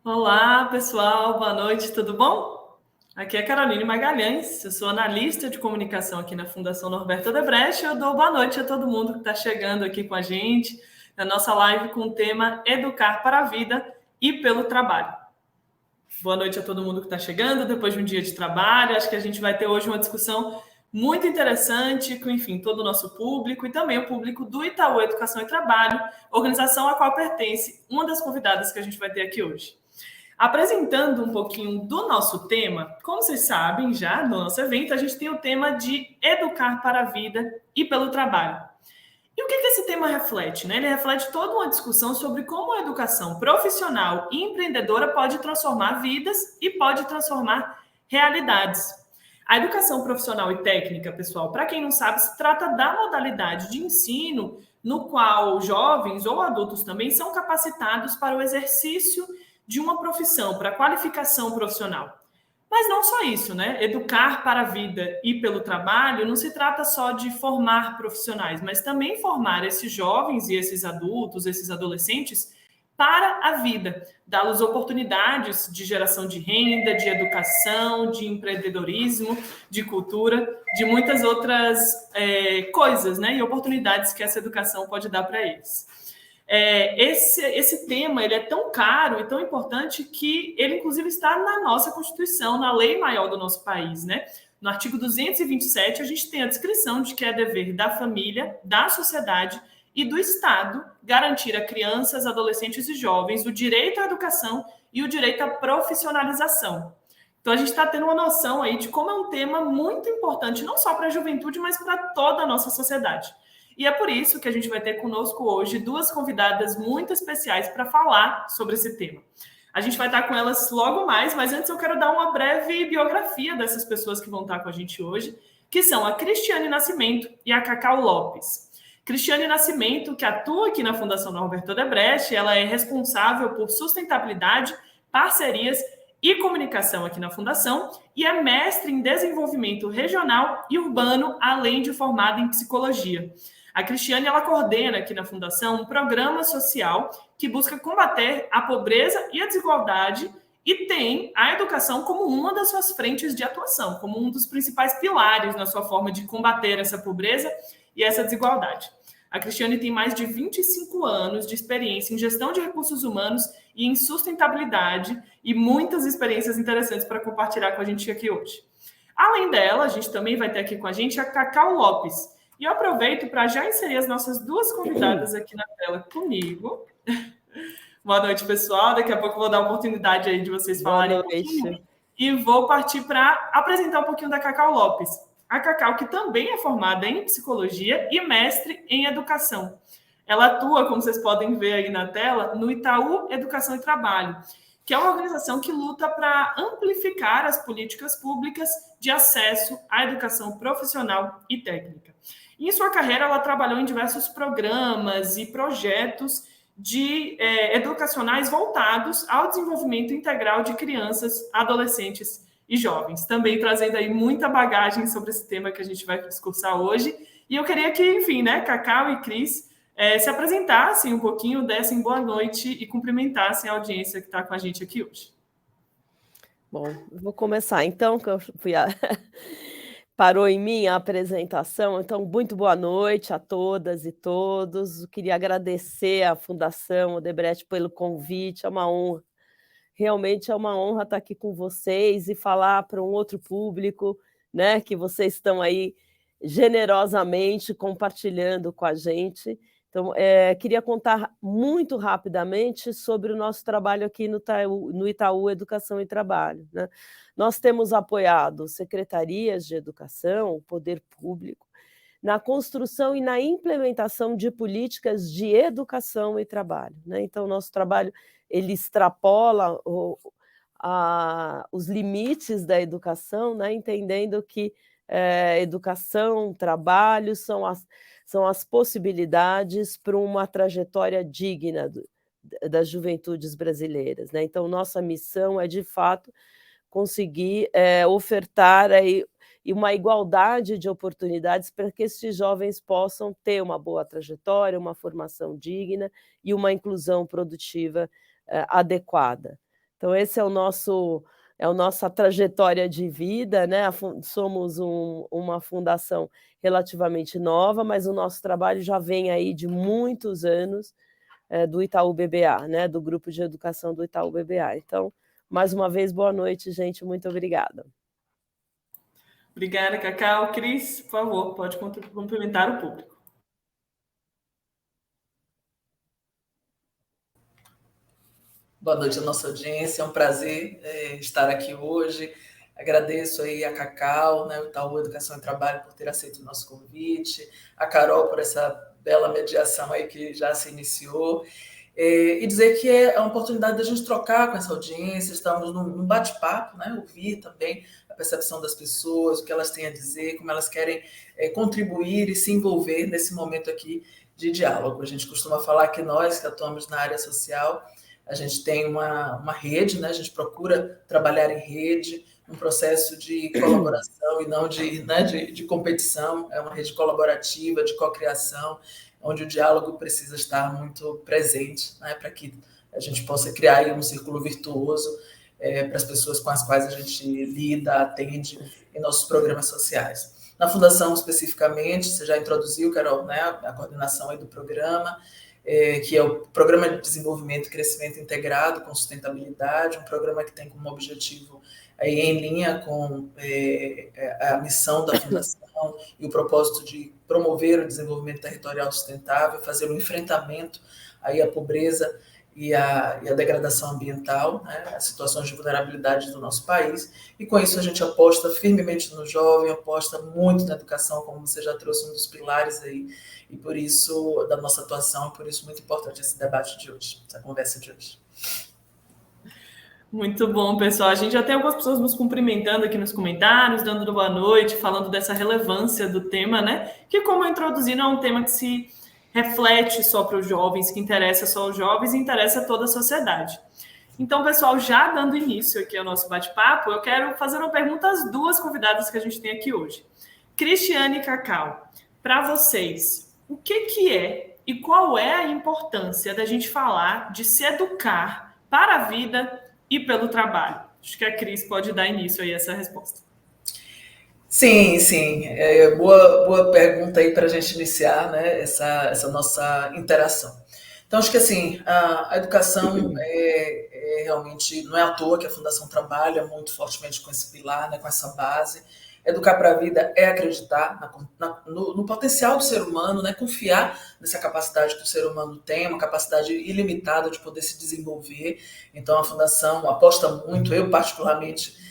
Olá, pessoal, boa noite, tudo bom? Aqui é Caroline Magalhães, eu sou analista de comunicação aqui na Fundação Norberto Odebrecht e eu dou boa noite a todo mundo que está chegando aqui com a gente na nossa live com o tema Educar para a Vida e pelo Trabalho. Boa noite a todo mundo que está chegando depois de um dia de trabalho. Acho que a gente vai ter hoje uma discussão muito interessante com, enfim, todo o nosso público e também o público do Itaú Educação e Trabalho, organização a qual pertence uma das convidadas que a gente vai ter aqui hoje. Apresentando um pouquinho do nosso tema, como vocês sabem já no nosso evento, a gente tem o tema de educar para a vida e pelo trabalho. E o que esse tema reflete? Né? Ele reflete toda uma discussão sobre como a educação profissional e empreendedora pode transformar vidas e pode transformar realidades. A educação profissional e técnica, pessoal, para quem não sabe, se trata da modalidade de ensino no qual jovens ou adultos também são capacitados para o exercício de uma profissão, para a qualificação profissional. Mas não só isso, né? Educar para a vida e pelo trabalho não se trata só de formar profissionais, mas também formar esses jovens e esses adultos, esses adolescentes para a vida, dá-los oportunidades de geração de renda, de educação, de empreendedorismo, de cultura, de muitas outras coisas, né? E oportunidades que essa educação pode dar para eles. Esse tema ele é tão caro e tão importante que ele, inclusive, está na nossa Constituição, na lei maior do nosso país, né? No artigo 227, a gente tem a descrição de que é dever da família, da sociedade e do Estado garantir a crianças, adolescentes e jovens o direito à educação e o direito à profissionalização. Então, a gente está tendo uma noção aí de como é um tema muito importante, não só para a juventude, mas para toda a nossa sociedade. E é por isso que a gente vai ter conosco hoje duas convidadas muito especiais para falar sobre esse tema. A gente vai estar com elas logo mais, mas antes eu quero dar uma breve biografia dessas pessoas que vão estar com a gente hoje, que são a Cristiane Nascimento e a Cacau Lopes. Cristiane Nascimento, que atua aqui na Fundação Norberto Odebrecht, ela é responsável por sustentabilidade, parcerias e comunicação aqui na Fundação e é mestre em desenvolvimento regional e urbano, além de formada em psicologia. A Cristiane ela coordena aqui na Fundação um programa social que busca combater a pobreza e a desigualdade e tem a educação como uma das suas frentes de atuação, como um dos principais pilares na sua forma de combater essa pobreza e essa desigualdade. A Cristiane tem mais de 25 anos de experiência em gestão de recursos humanos e em sustentabilidade e muitas experiências interessantes para compartilhar com a gente aqui hoje. Além dela, a gente também vai ter aqui com a gente a Cacau Lopes. E eu aproveito para já inserir as nossas duas convidadas aqui na tela comigo. Boa noite, pessoal. Daqui a pouco eu vou dar a oportunidade aí de vocês falarem um pouquinho. E vou partir para apresentar um pouquinho da Cacau Lopes. A Cacau, que também é formada em psicologia e mestre em educação. Ela atua, como vocês podem ver aí na tela, no Itaú Educação e Trabalho, que é uma organização que luta para amplificar as políticas públicas de acesso à educação profissional e técnica. Em sua carreira, ela trabalhou em diversos programas e projetos educacionais voltados ao desenvolvimento integral de crianças, adolescentes e jovens. Também trazendo aí muita bagagem sobre esse tema que a gente vai discursar hoje. E eu queria que, enfim, né, Cacau e Cris se apresentassem um pouquinho, dessem boa noite e cumprimentassem a audiência que está com a gente aqui hoje. Bom, vou começar então, que eu fui parou em mim a apresentação. Então, muito boa noite a todas e todos. Eu queria agradecer à Fundação Odebrecht pelo convite, é uma honra. Realmente é uma honra estar aqui com vocês e falar para um outro público, né, que vocês estão aí generosamente compartilhando com a gente. Então, queria contar muito rapidamente sobre o nosso trabalho aqui no Itaú Educação e Trabalho, né? Nós temos apoiado secretarias de educação, o poder público, na construção e na implementação de políticas de educação e trabalho, né? Então, nosso trabalho ele extrapola os limites da educação, né? Entendendo que educação, trabalho são as possibilidades para uma trajetória digna das juventudes brasileiras, né? Então, nossa missão é, de fato, conseguir ofertar aí uma igualdade de oportunidades para que esses jovens possam ter uma boa trajetória, uma formação digna e uma inclusão produtiva adequada. Então esse é o nossa trajetória de vida, né, somos uma fundação relativamente nova, mas o nosso trabalho já vem aí de muitos anos, do Itaú BBA, né, do grupo de educação do Itaú BBA. Então, mais uma vez, boa noite, gente, muito obrigada. Obrigada, Cacau. Cris, por favor, pode cumprimentar o público. Boa noite à nossa audiência, é um prazer estar aqui hoje. Agradeço aí a Cacau, né, o Itaú Educação e Trabalho por ter aceito o nosso convite, a Carol por essa bela mediação aí que já se iniciou, e dizer que é uma oportunidade da gente trocar com essa audiência, estamos num bate-papo, né, ouvir também a percepção das pessoas, o que elas têm a dizer, como elas querem contribuir e se envolver nesse momento aqui de diálogo. A gente costuma falar que nós que atuamos na área social, a gente tem uma rede, né? A gente procura trabalhar em rede, um processo de colaboração e não de competição, é uma rede colaborativa, de cocriação, onde o diálogo precisa estar muito presente, né? Para que a gente possa criar aí um círculo virtuoso para as pessoas com as quais a gente lida, atende em nossos programas sociais. Na Fundação, especificamente, você já introduziu, Carol, né? A coordenação aí do programa, que é o Programa de Desenvolvimento e Crescimento Integrado com Sustentabilidade, um programa que tem como objetivo, aí, em linha com a missão da Fundação e o propósito de promover o desenvolvimento territorial sustentável, fazer um enfrentamento aí à pobreza e a degradação ambiental, né, as situações de vulnerabilidade do nosso país, e com isso a gente aposta firmemente no jovem, aposta muito na educação, como você já trouxe um dos pilares aí, e por isso, da nossa atuação, e por isso muito importante esse debate de hoje, essa conversa de hoje. Muito bom, pessoal. A gente já tem algumas pessoas nos cumprimentando aqui nos comentários, dando boa noite, falando dessa relevância do tema, né? Que, como eu introduzi, não é um tema que se reflete só para os jovens, que interessa só os jovens e interessa toda a sociedade. Então, pessoal, já dando início aqui ao nosso bate-papo, eu quero fazer uma pergunta às duas convidadas que a gente tem aqui hoje. Cristiane e Cacau, para vocês, o que é e qual é a importância da gente falar de se educar para a vida e pelo trabalho? Acho que a Cris pode dar início aí a essa resposta. Sim. Boa pergunta aí para a gente iniciar, né, essa nossa interação. Então, acho que assim, a educação realmente, não é à toa que a Fundação trabalha muito fortemente com esse pilar, né, com essa base. Educar para a vida é acreditar no potencial do ser humano, né, confiar nessa capacidade que o ser humano tem, uma capacidade ilimitada de poder se desenvolver. Então, a Fundação aposta muito, eu particularmente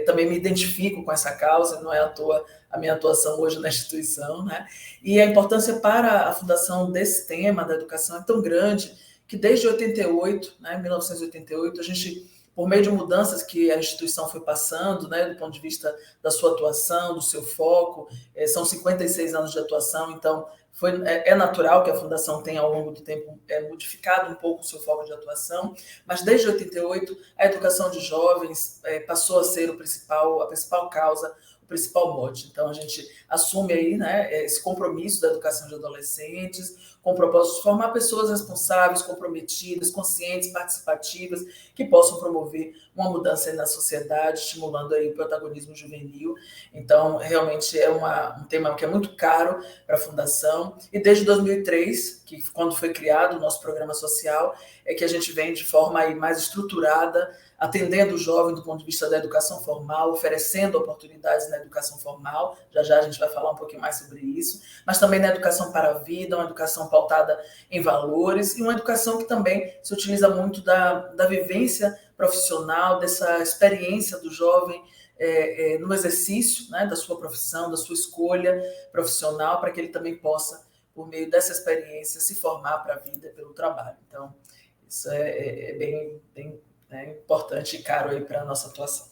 também me identifico com essa causa, não é à toa a minha atuação hoje na instituição, né? E a importância para a fundação desse tema da educação é tão grande que desde 88, né, 1988, a gente, por meio de mudanças que a instituição foi passando, né, do ponto de vista da sua atuação, do seu foco, são 56 anos de atuação, então é natural que a Fundação tenha, ao longo do tempo, modificado um pouco o seu foco de atuação, mas desde 88 a educação de jovens passou a ser a principal causa, o principal mote. Então, a gente assume aí, né, esse compromisso da educação de adolescentes, com o propósito de formar pessoas responsáveis, comprometidas, conscientes, participativas, que possam promover uma mudança na sociedade, estimulando aí o protagonismo juvenil. Então, realmente é um tema que é muito caro para a Fundação, e desde 2003, que quando foi criado o nosso programa social, é que a gente vem de forma aí mais estruturada, atendendo o jovem do ponto de vista da educação formal, oferecendo oportunidades na educação formal, já a gente vai falar um pouquinho mais sobre isso, mas também na educação para a vida, uma educação pautada em valores, e uma educação que também se utiliza muito da vivência profissional, dessa experiência do jovem no exercício, né, da sua profissão, da sua escolha profissional, para que ele também possa, por meio dessa experiência, se formar para a vida e pelo trabalho. Então, isso é bem importante e caro aí para a nossa atuação.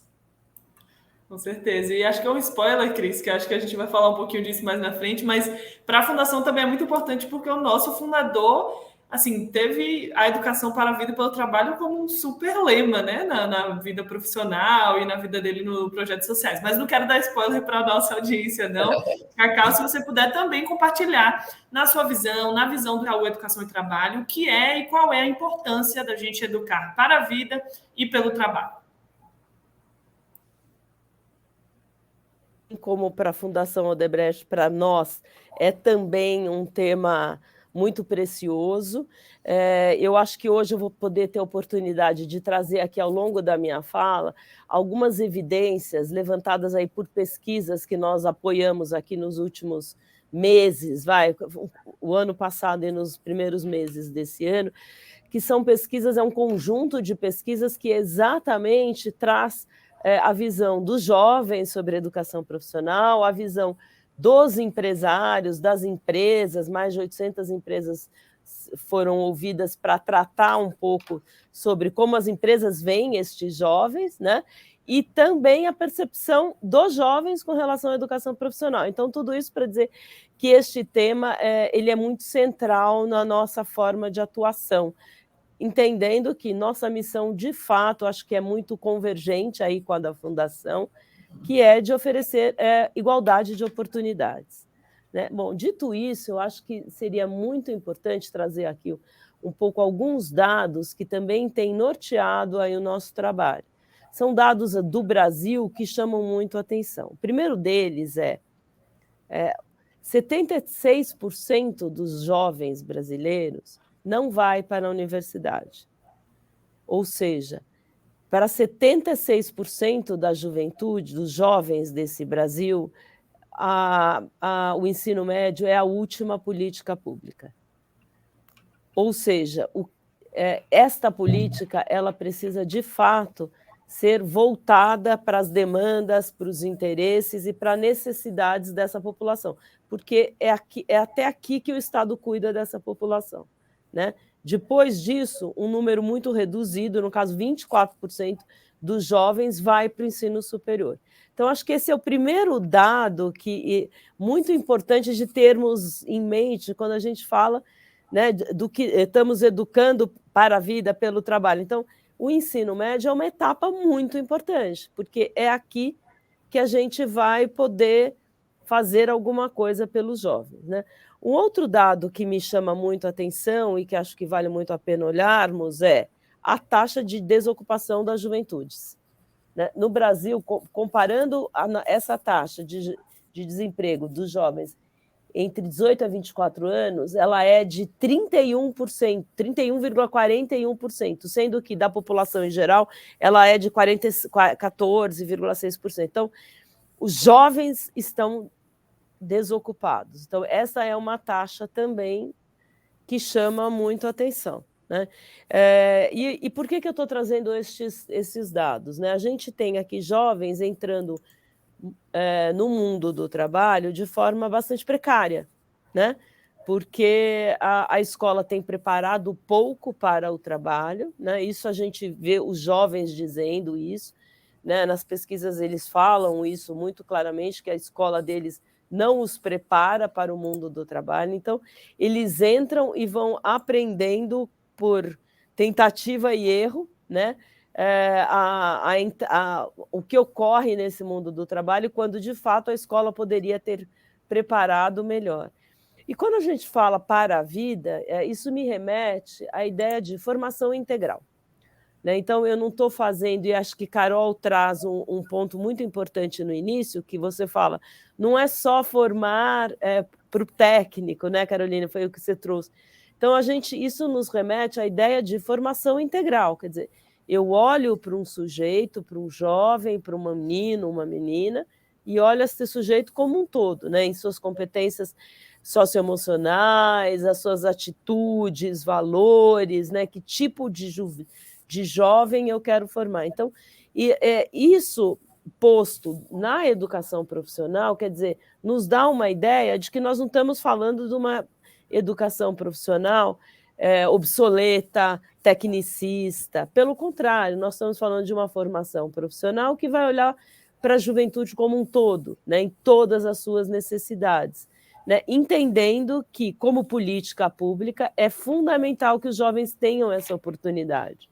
Com certeza. E acho que é um spoiler, Cris, que acho que a gente vai falar um pouquinho disso mais na frente, mas para a Fundação também é muito importante porque o nosso fundador assim, teve a educação para a vida e pelo trabalho como um super lema, né, na vida profissional e na vida dele no projetos sociais. Mas não quero dar spoiler para a nossa audiência, não. Cacau, se você puder também compartilhar na sua visão, na visão do Itaú Educação e Trabalho, o que é e qual é a importância da gente educar para a vida e pelo trabalho. Como para a Fundação Odebrecht, para nós, é também um tema muito precioso. Eu acho que hoje eu vou poder ter a oportunidade de trazer aqui ao longo da minha fala algumas evidências levantadas aí por pesquisas que nós apoiamos aqui nos últimos meses, o ano passado e nos primeiros meses desse ano, que são pesquisas, é um conjunto de pesquisas que exatamente traz a visão dos jovens sobre a educação profissional, a visão dos empresários, das empresas, mais de 800 empresas foram ouvidas para tratar um pouco sobre como as empresas veem estes jovens, né? E também a percepção dos jovens com relação à educação profissional. Então, tudo isso para dizer que este tema ele é muito central na nossa forma de atuação, entendendo que nossa missão, de fato, acho que é muito convergente aí com a da Fundação, que é de oferecer igualdade de oportunidades, né? Bom, dito isso, eu acho que seria muito importante trazer aqui um pouco alguns dados que também têm norteado aí o nosso trabalho. São dados do Brasil que chamam muito a atenção. O primeiro deles 76% dos jovens brasileiros não vai para a universidade. Ou seja, para 76% da juventude, dos jovens desse Brasil, o ensino médio é a última política pública. Ou seja, esta política ela precisa, de fato, ser voltada para as demandas, para os interesses e para as necessidades dessa população, porque é até aqui que o Estado cuida dessa população, né? Depois disso, um número muito reduzido, no caso 24% dos jovens, vai para o ensino superior. Então, acho que esse é o primeiro dado muito importante de termos em mente quando a gente fala, né, do que estamos educando para a vida pelo trabalho. Então, o ensino médio é uma etapa muito importante, porque é aqui que a gente vai poder fazer alguma coisa pelos jovens, né? Um outro dado que me chama muito a atenção e que acho que vale muito a pena olharmos é a taxa de desocupação das juventudes, né? No Brasil, comparando essa taxa de desemprego dos jovens entre 18 a 24 anos, ela é de 31%, 31,41%, sendo que da população em geral, ela é de 14,6%. Então, os jovens estão desocupados. Então, essa é uma taxa também que chama muito a atenção, né? E por que eu estou trazendo esses dados, né? A gente tem aqui jovens entrando no mundo do trabalho de forma bastante precária, né? Porque a escola tem preparado pouco para o trabalho, né? Isso a gente vê os jovens dizendo isso, né? Nas pesquisas eles falam isso muito claramente, que a escola deles não os prepara para o mundo do trabalho. Então, eles entram e vão aprendendo por tentativa e erro, né? O que ocorre nesse mundo do trabalho, quando de fato a escola poderia ter preparado melhor. E quando a gente fala para a vida, isso me remete à ideia de formação integral, né? Então, eu não estou fazendo, e acho que Carol traz um ponto muito importante no início, que você fala, não é só formar para o técnico, né, Carolina? Foi o que você trouxe. Então, isso nos remete à ideia de formação integral, quer dizer, eu olho para um sujeito, para um jovem, para um menino, uma menina, e olho esse sujeito como um todo, né, em suas competências socioemocionais, as suas atitudes, valores, né, que tipo de jovem eu quero formar. Então, isso posto na educação profissional, quer dizer, nos dá uma ideia de que nós não estamos falando de uma educação profissional obsoleta, tecnicista. Pelo contrário, nós estamos falando de uma formação profissional que vai olhar para a juventude como um todo, né, em todas as suas necessidades, né, entendendo que, como política pública, é fundamental que os jovens tenham essa oportunidade.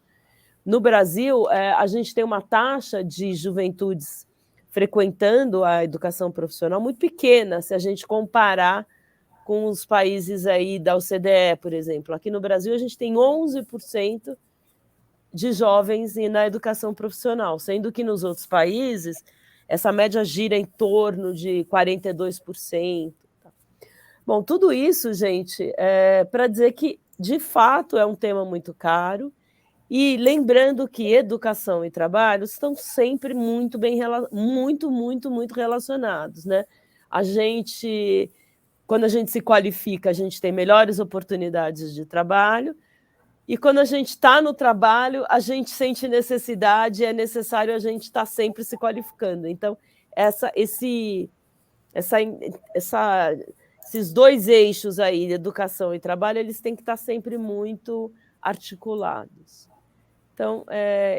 No Brasil, a gente tem uma taxa de juventudes frequentando a educação profissional muito pequena, se a gente comparar com os países aí da OCDE, por exemplo. Aqui no Brasil, a gente tem 11% de jovens na educação profissional, sendo que nos outros países essa média gira em torno de 42%. Bom, tudo isso, gente, para dizer que, de fato, é um tema muito caro, e lembrando que educação e trabalho estão sempre muito muito relacionados, né? Quando a gente se qualifica, a gente tem melhores oportunidades de trabalho, e quando a gente está no trabalho, a gente sente necessidade, é necessário a gente estar sempre se qualificando. Então, esses dois eixos aí, educação e trabalho, eles têm que estar sempre muito articulados. Então,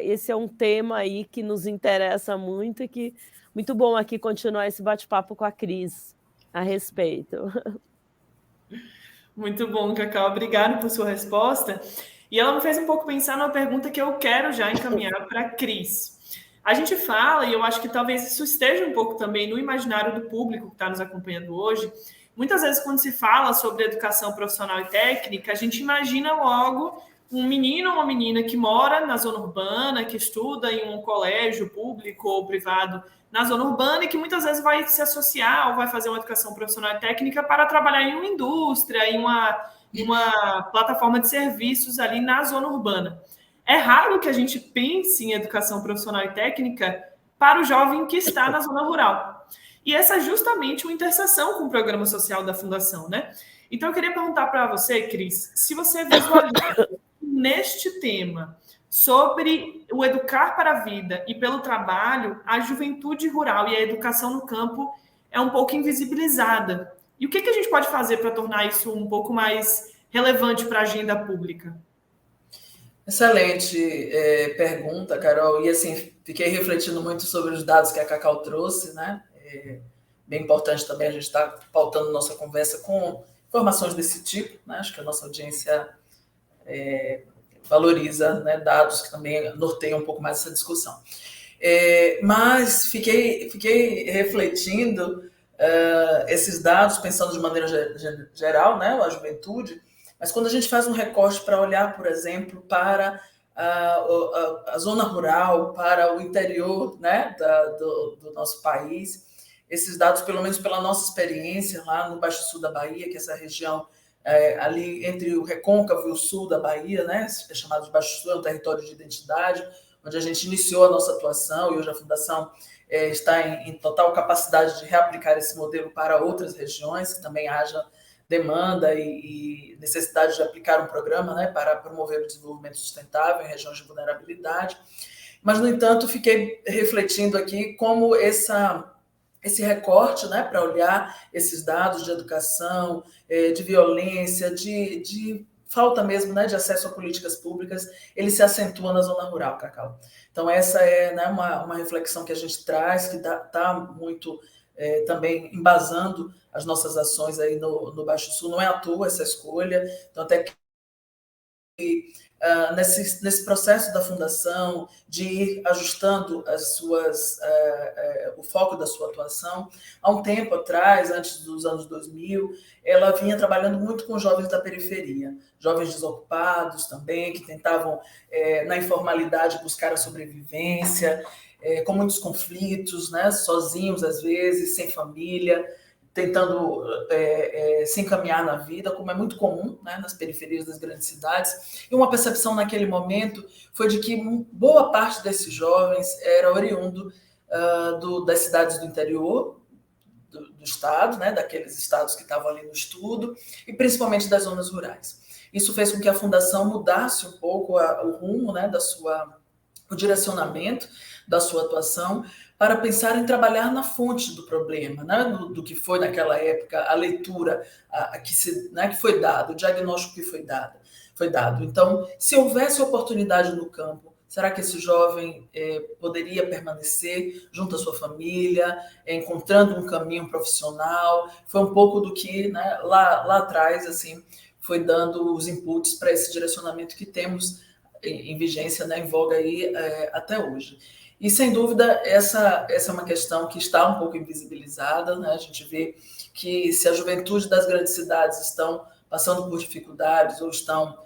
esse é um tema aí que nos interessa muito e que muito bom aqui continuar esse bate-papo com a Cris a respeito. Muito bom, Cacau. Obrigada por sua resposta. E ela me fez um pouco pensar numa pergunta que eu quero já encaminhar para a Cris. A gente fala, e eu acho que talvez isso esteja um pouco também no imaginário do público que está nos acompanhando hoje, muitas vezes quando se fala sobre educação profissional e técnica, a gente imagina logo um menino ou uma menina que mora na zona urbana, que estuda em um colégio público ou privado na zona urbana e que muitas vezes vai se associar ou vai fazer uma educação profissional e técnica para trabalhar em uma indústria, em uma plataforma de serviços ali na zona urbana. É raro que a gente pense em educação profissional e técnica para o jovem que está na zona rural. E essa é justamente uma interseção com o programa social da Fundação, né? Então, eu queria perguntar para você, Cris, se você visualiza neste tema sobre o educar para a vida e pelo trabalho, a juventude rural e a educação no campo é um pouco invisibilizada. E o que a gente pode fazer para tornar isso um pouco mais relevante para a agenda pública? Excelente pergunta, Carol. E assim, fiquei refletindo muito sobre os dados que a Cacau trouxe, né? Bem importante também a gente estar pautando nossa conversa com informações desse tipo, né? Acho que a nossa audiência valoriza, né, dados que também norteiam um pouco mais essa discussão. Mas fiquei refletindo esses dados, pensando de maneira geral, né, a juventude, mas quando a gente faz um recorte para olhar, por exemplo, para a zona rural, para o interior, né, do nosso país, esses dados, pelo menos pela nossa experiência lá no Baixo Sul da Bahia, que é essa região ali entre o Recôncavo e o sul da Bahia, né, é chamado de Baixo Sul, é um território de identidade, onde a gente iniciou a nossa atuação e hoje a Fundação está em total capacidade de reaplicar esse modelo para outras regiões, que também haja demanda e necessidade de aplicar um programa, né, para promover o desenvolvimento sustentável em regiões de vulnerabilidade. Mas, no entanto, fiquei refletindo aqui como esse recorte, né, para olhar esses dados de educação, de violência, de falta mesmo, né, de acesso a políticas públicas, ele se acentua na zona rural, Cacau. Então, essa é, né, uma reflexão que a gente traz, que está muito também embasando as nossas ações aí no Baixo Sul. Não é à toa essa escolha, então até que nesse processo da Fundação, de ir ajustando o foco da sua atuação. Há um tempo atrás, antes dos anos 2000, ela vinha trabalhando muito com jovens da periferia, jovens desocupados também, que tentavam, na informalidade, buscar a sobrevivência, com muitos conflitos, né, sozinhos às vezes, sem família, tentando se encaminhar na vida, como é muito comum, né, nas periferias das grandes cidades. E uma percepção naquele momento foi de que boa parte desses jovens era oriundo das cidades do interior do estado, né, daqueles estados que estavam ali no estudo, e principalmente das zonas rurais. Isso fez com que a Fundação mudasse um pouco o rumo, né, o direcionamento da sua atuação, para pensar em trabalhar na fonte do problema, né? do que foi naquela época, a leitura que foi dada, o diagnóstico que foi dado. Então, se houvesse oportunidade no campo Será que esse jovem poderia permanecer junto à sua família, encontrando um caminho profissional? Foi um pouco do que, né, lá atrás assim, foi dando os inputs para esse direcionamento que temos em vigência, né, em voga aí até hoje. E, sem dúvida, essa é uma questão que está um pouco invisibilizada, né? A gente vê que se a juventude das grandes cidades estão passando por dificuldades ou estão,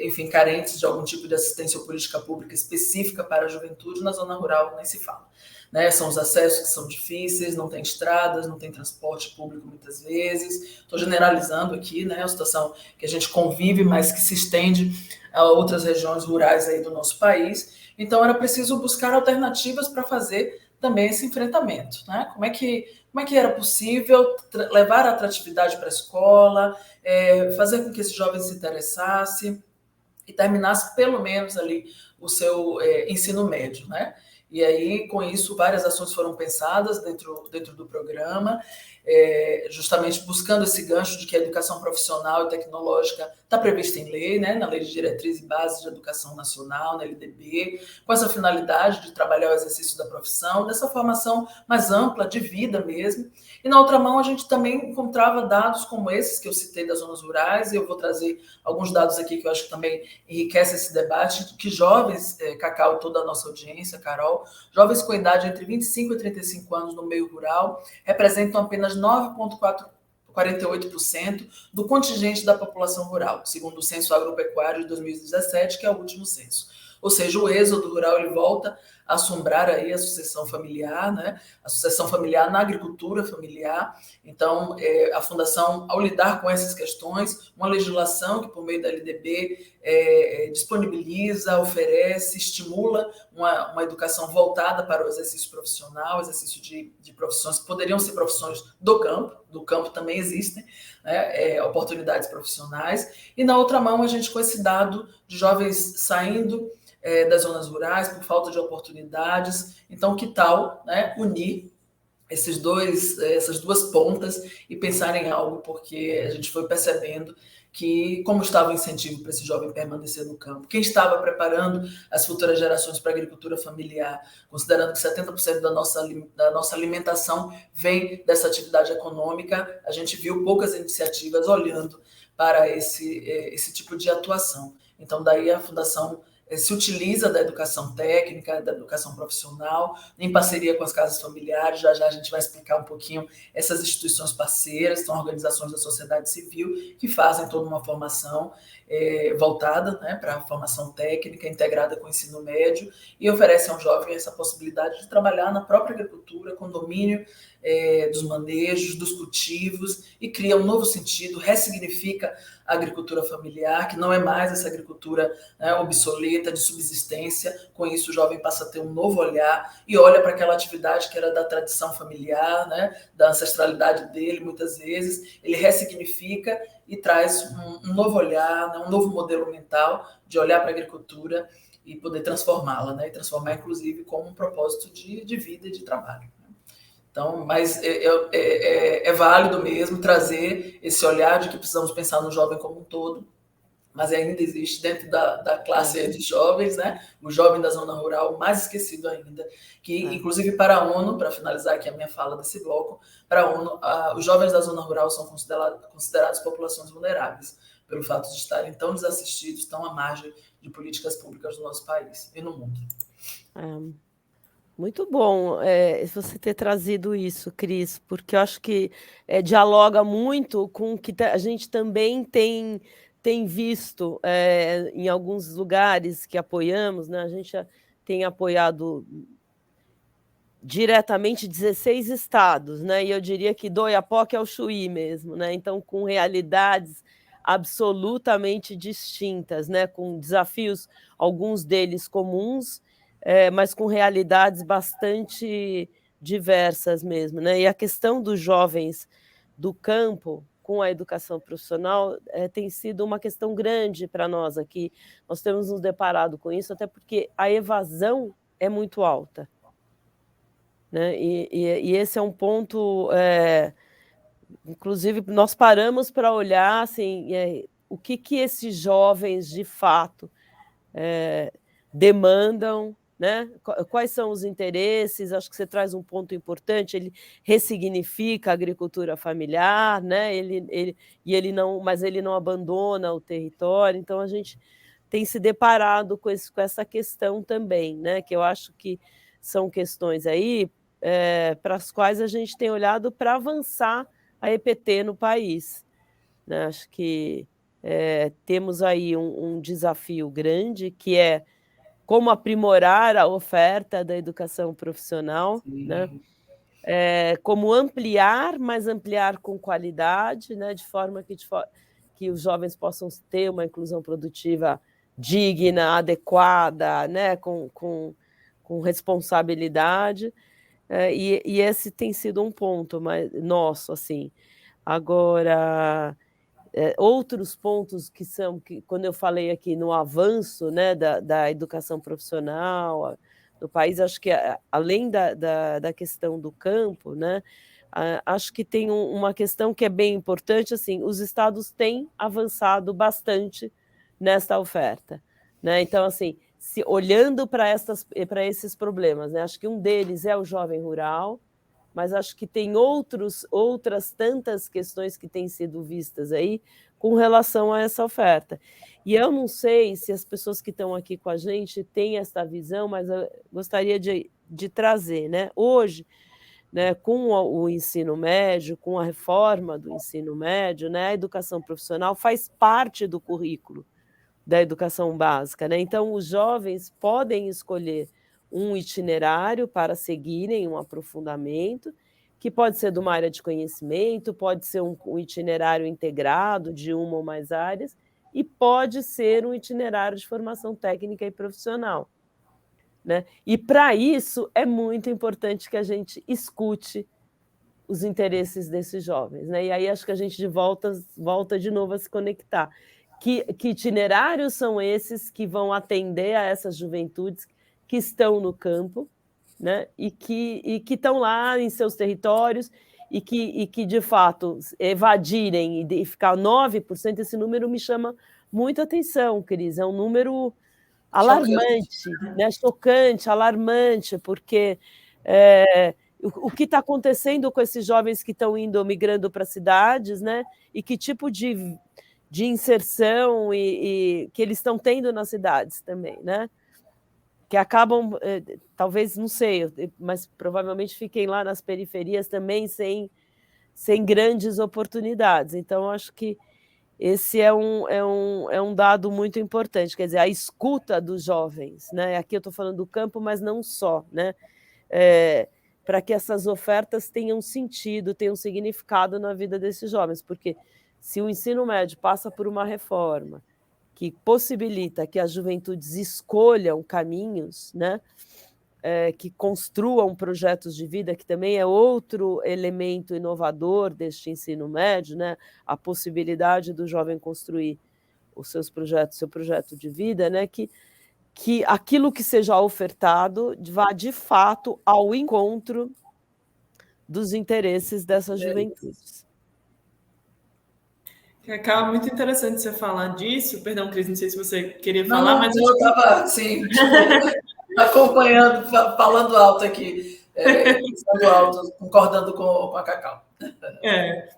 enfim, carentes de algum tipo de assistência ou política pública específica para a juventude, na zona rural nem se fala. Né? São os acessos que são difíceis, não tem estradas, não tem transporte público muitas vezes. Estou generalizando aqui, né? É uma situação que a gente convive, mas que se estende a outras regiões rurais aí do nosso país. Então, era preciso buscar alternativas para fazer também esse enfrentamento. Né? Como é que era possível levar a atratividade para a escola, fazer com que esse jovem se interessasse e terminasse pelo menos ali o seu ensino médio, né? E aí, com isso, várias ações foram pensadas dentro do programa, justamente buscando esse gancho de que a educação profissional e tecnológica está prevista em lei, né, na Lei de Diretriz e Bases de Educação Nacional, na LDB, com essa finalidade de trabalhar o exercício da profissão, dessa formação mais ampla, de vida mesmo. E, na outra mão, a gente também encontrava dados como esses que eu citei das zonas rurais, e eu vou trazer alguns dados aqui que eu acho que também enriquece esse debate, que jovens, Cacau, toda a nossa audiência, Carol, jovens com idade entre 25 e 35 anos no meio rural representam apenas 9,48% do contingente da população rural, segundo o Censo Agropecuário de 2017, que é o último censo. Ou seja, o êxodo rural ele volta a assombrar aí a sucessão familiar, né? A sucessão familiar na agricultura familiar. Então, a Fundação, ao lidar com essas questões, uma legislação que, por meio da LDB, disponibiliza, oferece, estimula uma educação voltada para o exercício profissional, exercício de profissões que poderiam ser profissões do campo também existem, né? Oportunidades profissionais. E, na outra mão, a gente com esse dado de jovens saindo das zonas rurais por falta de oportunidades. Então, que tal, né, unir essas duas pontas e pensar em algo, porque a gente foi percebendo que como estava o incentivo para esse jovem permanecer no campo, quem estava preparando as futuras gerações para a agricultura familiar, considerando que 70% da nossa alimentação vem dessa atividade econômica, a gente viu poucas iniciativas olhando para esse tipo de atuação. Então, daí a Fundação se utiliza da educação técnica, da educação profissional, em parceria com as casas familiares. Já a gente vai explicar um pouquinho essas instituições parceiras, são organizações da sociedade civil que fazem toda uma formação voltada, né, para a formação técnica, integrada com o ensino médio, e oferecem ao jovem essa possibilidade de trabalhar na própria agricultura, com domínio dos manejos, dos cultivos, e cria um novo sentido, ressignifica a agricultura familiar, que não é mais essa agricultura, né, obsoleta, de subsistência. Com isso, o jovem passa a ter um novo olhar e olha para aquela atividade que era da tradição familiar, né, da ancestralidade dele, muitas vezes. Ele ressignifica e traz um novo olhar, né, um novo modelo mental de olhar para a agricultura e poder transformá-la, né, e transformar, inclusive, como um propósito de vida e de trabalho. Então, mas é válido mesmo trazer esse olhar de que precisamos pensar no jovem como um todo, mas ainda existe dentro da classe de jovens, né? O jovem da zona rural, mais esquecido ainda, que inclusive para a ONU, para finalizar aqui a minha fala desse bloco, para a ONU, os jovens da zona rural são considerados populações vulneráveis, pelo fato de estarem tão desassistidos, tão à margem de políticas públicas do nosso país e no mundo. Muito bom você ter trazido isso, Cris, porque eu acho que dialoga muito com o que a gente também tem visto em alguns lugares que apoiamos, né? A gente tem apoiado diretamente 16 estados, né? E eu diria que do Oiapoque ao Chuí mesmo, né? Então, com realidades absolutamente distintas, né? Com desafios, alguns deles comuns, mas com realidades bastante diversas mesmo, né? E a questão dos jovens do campo com a educação profissional tem sido uma questão grande para nós aqui. Nós temos nos deparado com isso, até porque a evasão é muito alta, né? E esse é um ponto, inclusive, nós paramos para olhar assim, o que esses jovens, de fato, demandam, né? Quais são os interesses? Acho que você traz um ponto importante. Ele ressignifica a agricultura familiar, né? Mas ele não abandona o território. Então a gente tem se deparado com essa questão também, né? Que eu acho que são questões aí para as quais a gente tem olhado para avançar a EPT no país, né? Acho que temos aí um desafio grande, que é como aprimorar a oferta da educação profissional, né? Como ampliar, mas ampliar com qualidade, né? De forma que os jovens possam ter uma inclusão produtiva digna, adequada, né? Com responsabilidade. E esse tem sido um ponto nosso, assim. Agora, outros pontos que quando eu falei aqui no avanço, né, da educação profissional no país, acho que além da questão do campo, né, acho que tem uma questão que é bem importante, assim, os estados têm avançado bastante nesta oferta, né? Então, assim, olhando para esses problemas, né, acho que um deles é o jovem rural, mas acho que tem outras tantas questões que têm sido vistas aí com relação a essa oferta. E eu não sei se as pessoas que estão aqui com a gente têm essa visão, mas eu gostaria de trazer, né? Hoje, né, com o ensino médio, com a reforma do ensino médio, né, a educação profissional faz parte do currículo da educação básica, né? Então, os jovens podem escolher um itinerário para seguirem um aprofundamento, que pode ser de uma área de conhecimento, pode ser um itinerário integrado de uma ou mais áreas, e pode ser um itinerário de formação técnica e profissional, né? E, para isso, é muito importante que a gente escute os interesses desses jovens, né? E aí acho que a gente volta de novo a se conectar. Que itinerários são esses que vão atender a essas juventudes que estão no campo, né? E que estão lá em seus territórios e que, de fato, evadirem e ficar 9%, esse número me chama muita atenção, Cris. É um número alarmante, né? Chocante, alarmante, porque o que está acontecendo com esses jovens que estão migrando para cidades, né? E que tipo de inserção e que eles estão tendo nas cidades também, né? Que acabam, talvez, não sei, mas provavelmente fiquem lá nas periferias também sem grandes oportunidades. Então, acho que esse é um dado muito importante, quer dizer, a escuta dos jovens, né? Aqui eu estou falando do campo, mas não só, né? Para que essas ofertas tenham sentido, tenham significado na vida desses jovens, porque se o ensino médio passa por uma reforma que possibilita que as juventudes escolham caminhos, né, que construam projetos de vida, que também é outro elemento inovador deste ensino médio, né, a possibilidade do jovem construir seu projeto de vida, né, que aquilo que seja ofertado vá, de fato, ao encontro dos interesses dessas juventudes. Cacau, muito interessante você falar disso. Perdão, Cris, não sei se você queria falar, mas eu estava, sim, acompanhando, falando alto aqui, pensando alto, concordando com a Cacau.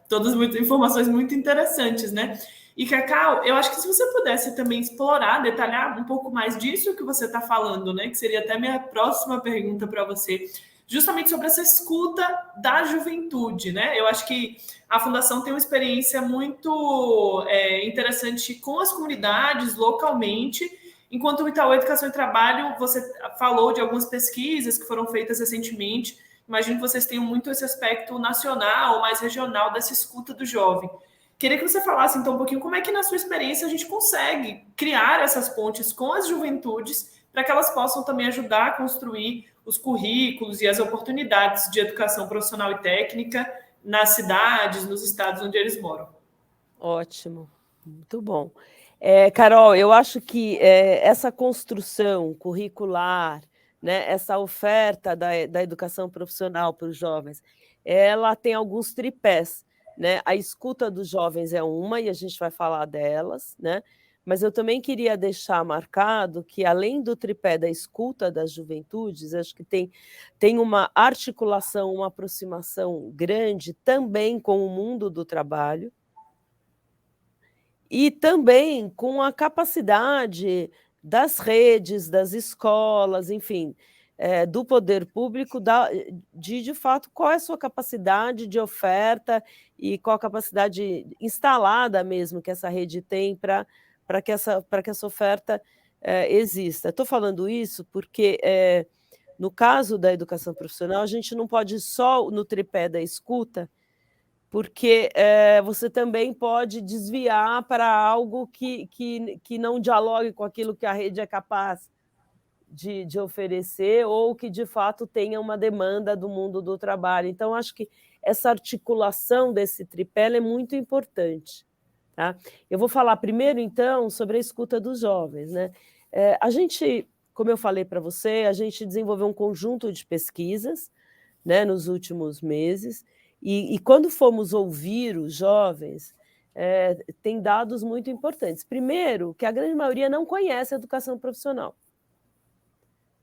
Todas informações muito interessantes, né? E, Cacau, eu acho que se você pudesse também explorar, detalhar um pouco mais disso que você está falando, né? Que seria até minha próxima pergunta para você, justamente sobre essa escuta da juventude, né? Eu acho que a Fundação tem uma experiência muito interessante com as comunidades, localmente, enquanto o Itaú Educação e Trabalho, você falou de algumas pesquisas que foram feitas recentemente. Imagino que vocês tenham muito esse aspecto nacional, mais regional, dessa escuta do jovem. Queria que você falasse, então, um pouquinho como é que, na sua experiência, a gente consegue criar essas pontes com as juventudes para que elas possam também ajudar a construir os currículos e as oportunidades de educação profissional e técnica nas cidades, nos estados onde eles moram. Ótimo, muito bom. Carol, eu acho que essa construção curricular, né, essa oferta da educação profissional para os jovens, ela tem alguns tripés, né? A escuta dos jovens é uma, e a gente vai falar delas, né? Mas eu também queria deixar marcado que, além do tripé da escuta das juventudes, acho que tem uma articulação, uma aproximação grande também com o mundo do trabalho e também com a capacidade das redes, das escolas, enfim, do poder público, de fato, qual é a sua capacidade de oferta e qual a capacidade instalada mesmo que essa rede tem para que essa oferta exista. Estou falando isso porque, no caso da educação profissional, a gente não pode ir só no tripé da escuta, porque você também pode desviar para algo que não dialogue com aquilo que a rede é capaz de oferecer ou que, de fato, tenha uma demanda do mundo do trabalho. Então, acho que essa articulação desse tripé é muito importante. Tá? Eu vou falar primeiro, então, sobre a escuta dos jovens. Né? A gente, como eu falei para você, a gente desenvolveu um conjunto de pesquisas, né, nos últimos meses, e quando fomos ouvir os jovens, tem dados muito importantes. Primeiro, que a grande maioria não conhece a educação profissional.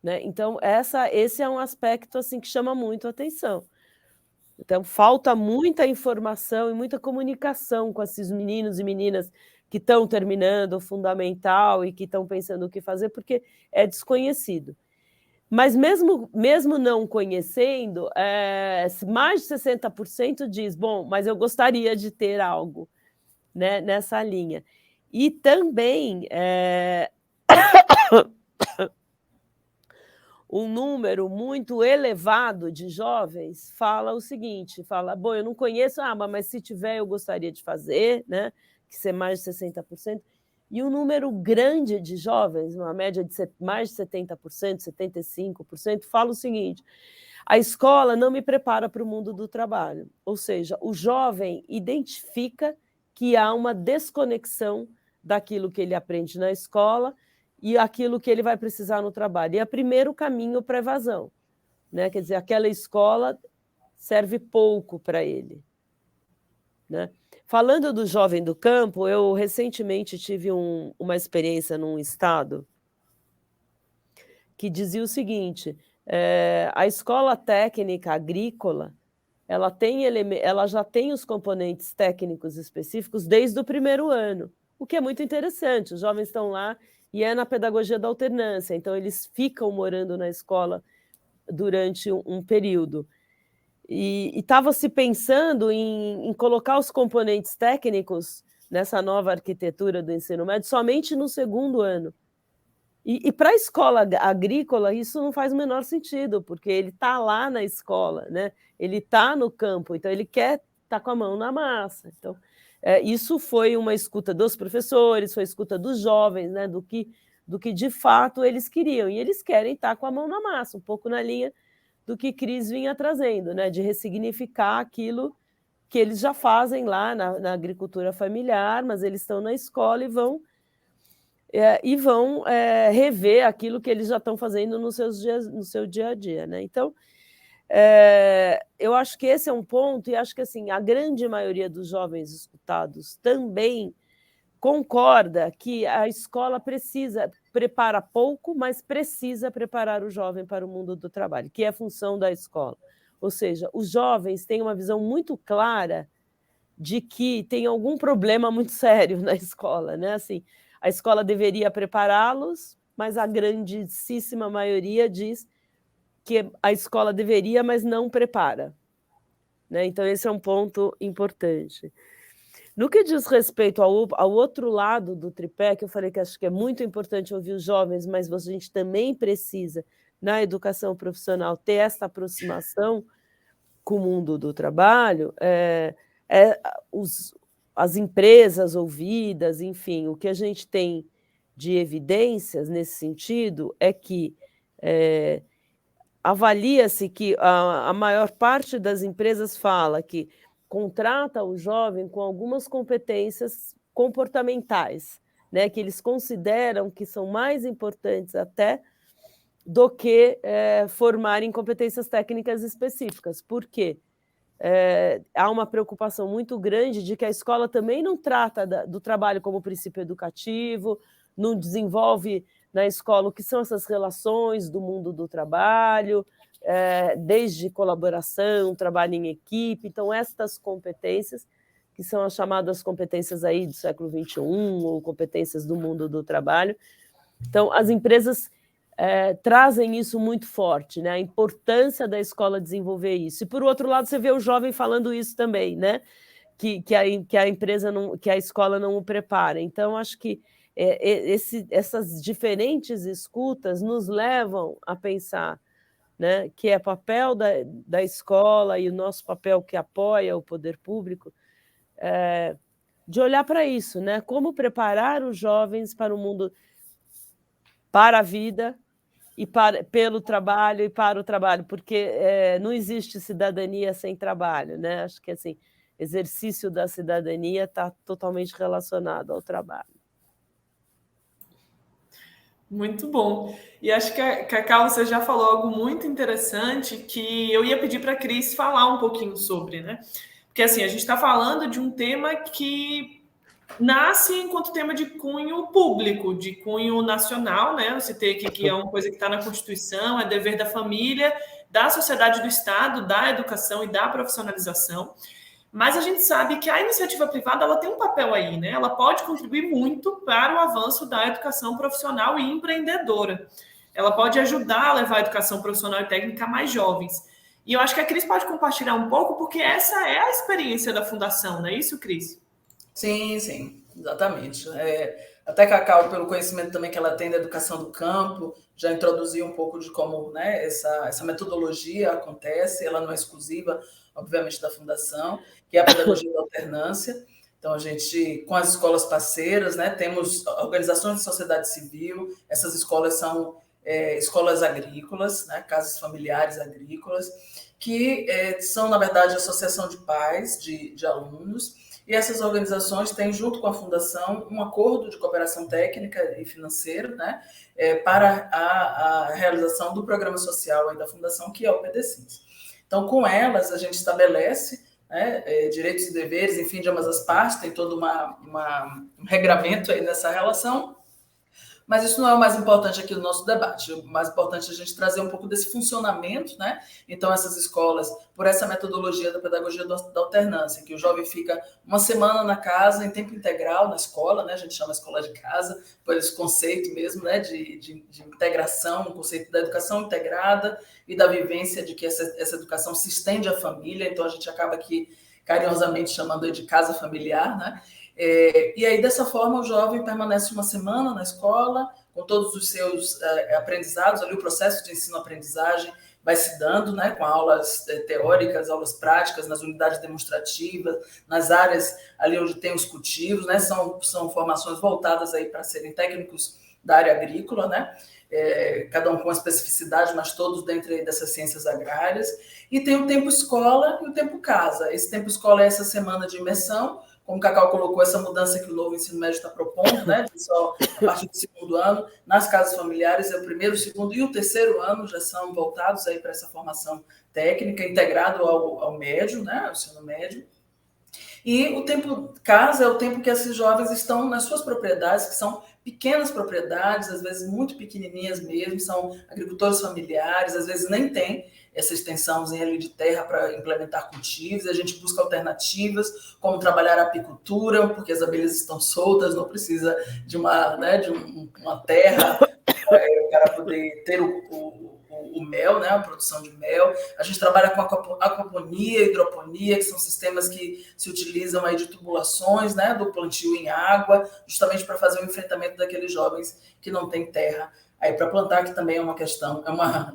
Né? Então, esse é um aspecto assim, que chama muito a atenção. Então, falta muita informação e muita comunicação com esses meninos e meninas que estão terminando o fundamental e que estão pensando o que fazer, porque é desconhecido. Mas mesmo não conhecendo, mais de 60% diz, bom, mas eu gostaria de ter algo, né, nessa linha. E também um número muito elevado de jovens fala o seguinte, fala, bom, eu não conheço, mas se tiver eu gostaria de fazer, né, que ser mais de 60%, e um número grande de jovens, uma média de mais de 70%, 75%, fala o seguinte, a escola não me prepara para o mundo do trabalho, ou seja, o jovem identifica que há uma desconexão daquilo que ele aprende na escola e aquilo que ele vai precisar no trabalho. E é o primeiro caminho para a evasão. Né? Quer dizer, aquela escola serve pouco para ele. Né? Falando do jovem do campo, eu recentemente tive uma experiência num estado que dizia o seguinte, a escola técnica agrícola ela já tem os componentes técnicos específicos desde o primeiro ano, o que é muito interessante. Os jovens estão lá e é na pedagogia da alternância, então eles ficam morando na escola durante um período. E estava se pensando em colocar os componentes técnicos nessa nova arquitetura do ensino médio somente no segundo ano. E para a escola agrícola isso não faz o menor sentido, porque ele está lá na escola, né? Ele está no campo, então ele quer estar com a mão na massa. Então, isso foi uma escuta dos professores, foi escuta dos jovens, né? Do que de fato eles queriam. E eles querem estar com a mão na massa, um pouco na linha do que Cris vinha trazendo, né? De ressignificar aquilo que eles já fazem lá na agricultura familiar, mas eles estão na escola e vão rever aquilo que eles já estão fazendo no seu dia a dia. Né? Então, eu acho que esse é um ponto, e acho que assim, a grande maioria dos jovens escutados também concorda que a escola prepara pouco, mas precisa preparar o jovem para o mundo do trabalho, que é a função da escola. Ou seja, os jovens têm uma visão muito clara de que tem algum problema muito sério na escola, né? Assim, a escola deveria prepará-los, mas a grandíssima maioria diz que a escola deveria, mas não prepara. Né? Então, esse é um ponto importante. No que diz respeito ao outro lado do tripé, que eu falei que acho que é muito importante ouvir os jovens, mas a gente também precisa, na educação profissional, ter essa aproximação com o mundo do trabalho, as empresas ouvidas, enfim, o que a gente tem de evidências nesse sentido é que avalia-se que a maior parte das empresas fala que contrata o jovem com algumas competências comportamentais, né, que eles consideram que são mais importantes até do que formar em competências técnicas específicas. Por quê? há uma preocupação muito grande de que a escola também não trata do trabalho como princípio educativo, não desenvolve na escola o que são essas relações do mundo do trabalho, desde colaboração, trabalho em equipe. Então, estas competências, que são as chamadas competências aí do século XXI, ou competências do mundo do trabalho. Então, as empresas trazem isso muito forte, né? A importância da escola desenvolver isso. E, por outro lado, você vê o jovem falando isso também, né? Que a empresa não, que a escola não o prepara. Então, acho que essas diferentes escutas nos levam a pensar, né, que é papel da escola e o nosso papel que apoia o poder público, de olhar para isso, né? Como preparar os jovens para o mundo, para a vida, e pelo trabalho e para o trabalho, porque não existe cidadania sem trabalho, né? Acho que assim, exercício da cidadania está totalmente relacionado ao trabalho. Muito bom. E acho que, Cacau, você já falou algo muito interessante que eu ia pedir para a Cris falar um pouquinho sobre, né? Porque assim, a gente está falando de um tema que nasce enquanto tema de cunho público, de cunho nacional, né? Eu citei aqui que é uma coisa que está na Constituição, é dever da família, da sociedade, do Estado, da educação e da profissionalização. Mas a gente sabe que a iniciativa privada ela tem um papel aí, né? Ela pode contribuir muito para o avanço da educação profissional e empreendedora. Ela pode ajudar a levar a educação profissional e técnica a mais jovens. E eu acho que a Cris pode compartilhar um pouco, porque essa é a experiência da Fundação, não é isso, Cris? Sim, exatamente. Até Cacau, pelo conhecimento também que ela tem da educação do campo, já introduziu um pouco de como, né, essa metodologia acontece, ela não é exclusiva, obviamente, da Fundação, que é a pedagogia da alternância. Então, a gente, com as escolas parceiras, né, temos organizações de sociedade civil, essas escolas são escolas agrícolas, né, casas familiares agrícolas, que são, na verdade, associação de pais, de alunos, e essas organizações têm, junto com a Fundação, um acordo de cooperação técnica e financeira, né, para a realização do programa social aí da Fundação, que é o PDCIS. Então, com elas, a gente estabelece, né, direitos e deveres, enfim, de ambas as partes, tem todo um regramento aí nessa relação. Mas isso não é o mais importante aqui do nosso debate. O mais importante é a gente trazer um pouco desse funcionamento, né? Então, essas escolas, por essa metodologia da pedagogia da alternância, que o jovem fica uma semana na casa, em tempo integral, na escola, né? A gente chama escola de casa, por esse conceito mesmo, né? De integração, o conceito da educação integrada e da vivência de que essa educação se estende à família. Então, a gente acaba aqui carinhosamente chamando de casa familiar, né? E aí, dessa forma, o jovem permanece uma semana na escola, com todos os seus aprendizados, ali o processo de ensino-aprendizagem vai se dando, né, com aulas teóricas, aulas práticas, nas unidades demonstrativas, nas áreas ali onde tem os cultivos, né, são formações voltadas aí para serem técnicos da área agrícola, né, cada um com uma especificidade, mas todos dentro aí dessas ciências agrárias. E tem o tempo escola e o tempo casa. Esse tempo escola é essa semana de imersão, como o Cacau colocou, essa mudança que o novo ensino médio está propondo, né, de só a partir do segundo ano, nas casas familiares, o primeiro, o segundo e o terceiro ano já são voltados aí para essa formação técnica, integrado ao médio, né, ao ensino médio. E o tempo casa é o tempo que esses jovens estão nas suas propriedades, que são pequenas propriedades, às vezes muito pequenininhas mesmo, são agricultores familiares, às vezes nem tem essa extensãozinha ali de terra para implementar cultivos, a gente busca alternativas, como trabalhar a apicultura, porque as abelhas estão soltas, não precisa de uma terra para poder ter o mel, né, a produção de mel. A gente trabalha com aquaponia, hidroponia, que são sistemas que se utilizam aí de tubulações, né, do plantio em água, justamente para fazer o enfrentamento daqueles jovens que não têm terra aí para plantar, que também é uma questão,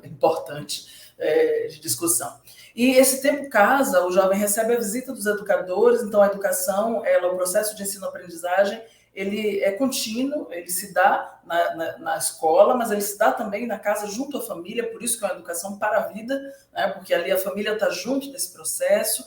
importante de discussão. E esse tempo casa, o jovem recebe a visita dos educadores, então a educação, o processo de ensino-aprendizagem, ele é contínuo, ele se dá na escola, mas ele se dá também na casa junto à família, por isso que é uma educação para a vida, né, porque ali a família está junto nesse processo,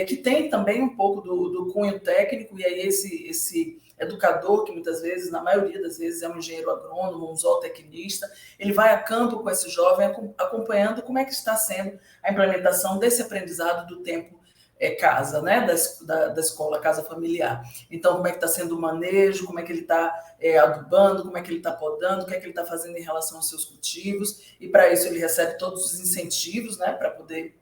que tem também um pouco do cunho técnico, e aí esse educador, que muitas vezes, na maioria das vezes, é um engenheiro agrônomo, um zootecnista, ele vai a campo com esse jovem, acompanhando como é que está sendo a implementação desse aprendizado do tempo casa, né, da escola, casa familiar. Então, como é que está sendo o manejo, como é que ele está adubando, como é que ele está podando, o que é que ele está fazendo em relação aos seus cultivos, e para isso ele recebe todos os incentivos, né, para poder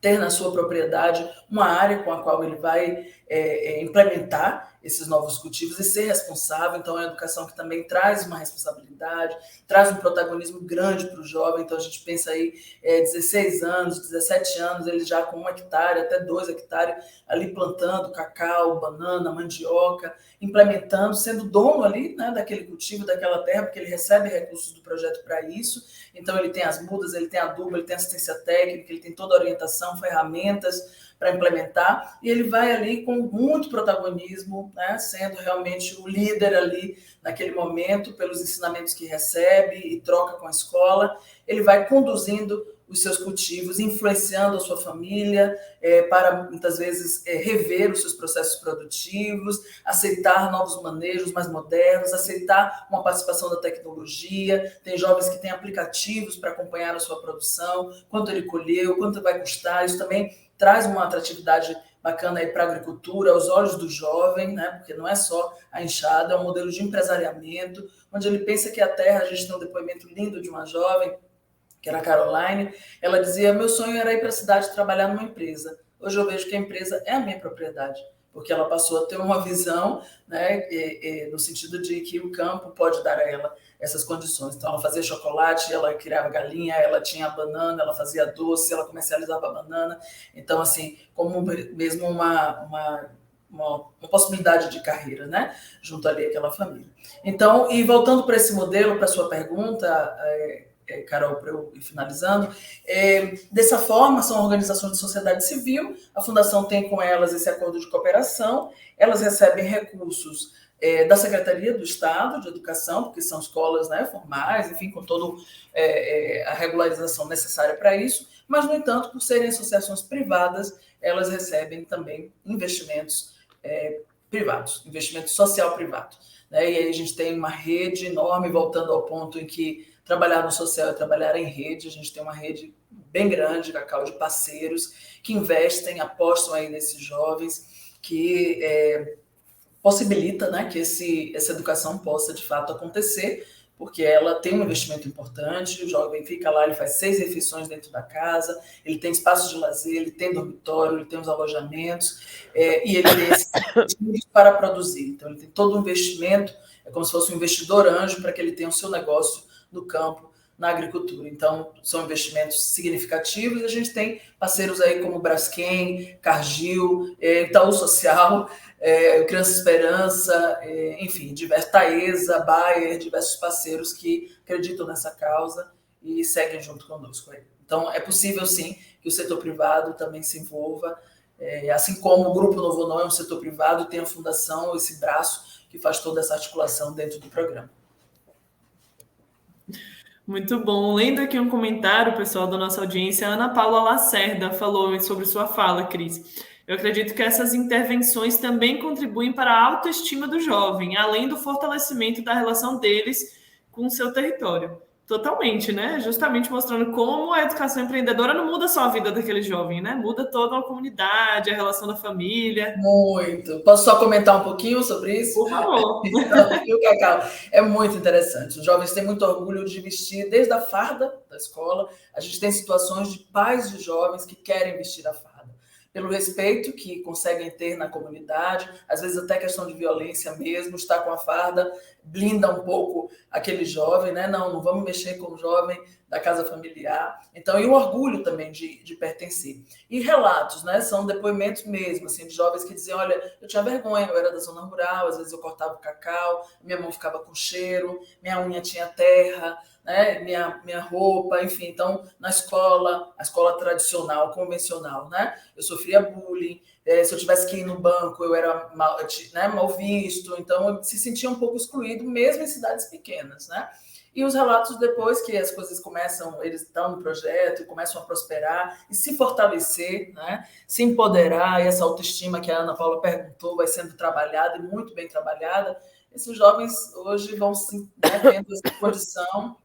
ter na sua propriedade uma área com a qual ele vai implementar esses novos cultivos e ser responsável. Então, é uma educação que também traz uma responsabilidade, traz um protagonismo grande para o jovem. Então, a gente pensa aí 16 anos, 17 anos, ele já com 1 hectare, até 2 hectares, ali plantando cacau, banana, mandioca, implementando, sendo dono ali, né, daquele cultivo, daquela terra, porque ele recebe recursos do projeto para isso. Então, ele tem as mudas, ele tem adubo, ele tem assistência técnica, ele tem toda a orientação, ferramentas para implementar, e ele vai ali com muito protagonismo, né, sendo realmente o líder ali naquele momento, pelos ensinamentos que recebe e troca com a escola. Ele vai conduzindo os seus cultivos, influenciando a sua família, para muitas vezes rever os seus processos produtivos, aceitar novos manejos mais modernos, aceitar uma participação da tecnologia. Tem jovens que têm aplicativos para acompanhar a sua produção, quanto ele colheu, quanto vai custar. Isso também traz uma atratividade bacana aí para a agricultura, aos olhos do jovem, né? Porque não é só a enxada, é um modelo de empresariamento, onde ele pensa que a terra. A gente tem um depoimento lindo de uma jovem, que era a Caroline. Ela dizia: meu sonho era ir para a cidade trabalhar numa empresa. Hoje eu vejo que a empresa é a minha propriedade, porque ela passou a ter uma visão, né, no sentido de que o campo pode dar a ela essas condições. Então, ela fazia chocolate, ela criava galinha, ela tinha banana, ela fazia doce, ela comercializava banana. Então, assim, como mesmo uma possibilidade de carreira, né, junto ali àquela família. Então, e voltando para esse modelo, para a sua pergunta, Carol, para eu ir finalizando, dessa forma, são organizações de sociedade civil, a Fundação tem com elas esse acordo de cooperação, elas recebem recursos da Secretaria do Estado de Educação, porque são escolas, né, formais, enfim, com toda a regularização necessária para isso, mas, no entanto, por serem associações privadas, elas recebem também investimentos privados, investimento social privado, né? E aí a gente tem uma rede enorme, voltando ao ponto em que trabalhar no social é trabalhar em rede. A gente tem uma rede bem grande, Cacau, de parceiros que investem, apostam aí nesses jovens, que possibilita, né, que essa educação possa, de fato, acontecer, porque ela tem um investimento importante. O jovem fica lá, ele faz 6 refeições dentro da casa, ele tem espaço de lazer, ele tem dormitório, ele tem os alojamentos, e ele tem esses incentivos para produzir. Então, ele tem todo um investimento, é como se fosse um investidor anjo para que ele tenha o seu negócio no campo, na agricultura. Então, são investimentos significativos. A gente tem parceiros aí como Braskem, Cargill, Itaú Social, Criança Esperança, enfim, Taesa, Bayer, diversos parceiros que acreditam nessa causa e seguem junto conosco aí. Então, é possível, sim, que o setor privado também se envolva, assim como o Grupo Novo Não é um setor privado, tem a fundação, esse braço que faz toda essa articulação dentro do programa. Muito bom. Lendo aqui um comentário, pessoal, da nossa audiência, a Ana Paula Lacerda falou sobre sua fala, Cris. Eu acredito que essas intervenções também contribuem para a autoestima do jovem, além do fortalecimento da relação deles com o seu território. Totalmente, né? Justamente mostrando como a educação empreendedora não muda só a vida daquele jovem, né? Muda toda uma comunidade, a relação da família. Muito. Posso só comentar um pouquinho sobre isso? Por favor. Então, Cacau, é muito interessante. Os jovens têm muito orgulho de vestir desde a farda da escola. A gente tem situações de pais de jovens que querem vestir a farda, pelo respeito que conseguem ter na comunidade, às vezes até questão de violência mesmo, estar com a farda blinda um pouco aquele jovem, né? Não vamos mexer com o jovem da casa familiar. Então, e o orgulho também de pertencer. E relatos, né? São depoimentos mesmo, assim, de jovens que dizem: olha, eu tinha vergonha, eu era da zona rural, às vezes eu cortava o cacau, minha mão ficava com cheiro, minha unha tinha terra, né? Minha roupa, enfim. Então, na escola, a escola tradicional, convencional, né? Eu sofria bullying. Se eu tivesse que ir no banco, eu era mal visto. Então, eu se sentia um pouco excluído, mesmo em cidades pequenas, né? E os relatos, depois que as coisas começam, eles estão no projeto e começam a prosperar e se fortalecer, né? Se empoderar, e essa autoestima que a Ana Paula perguntou vai sendo trabalhada, e muito bem trabalhada. Esses jovens hoje vão, né, tendo essa condição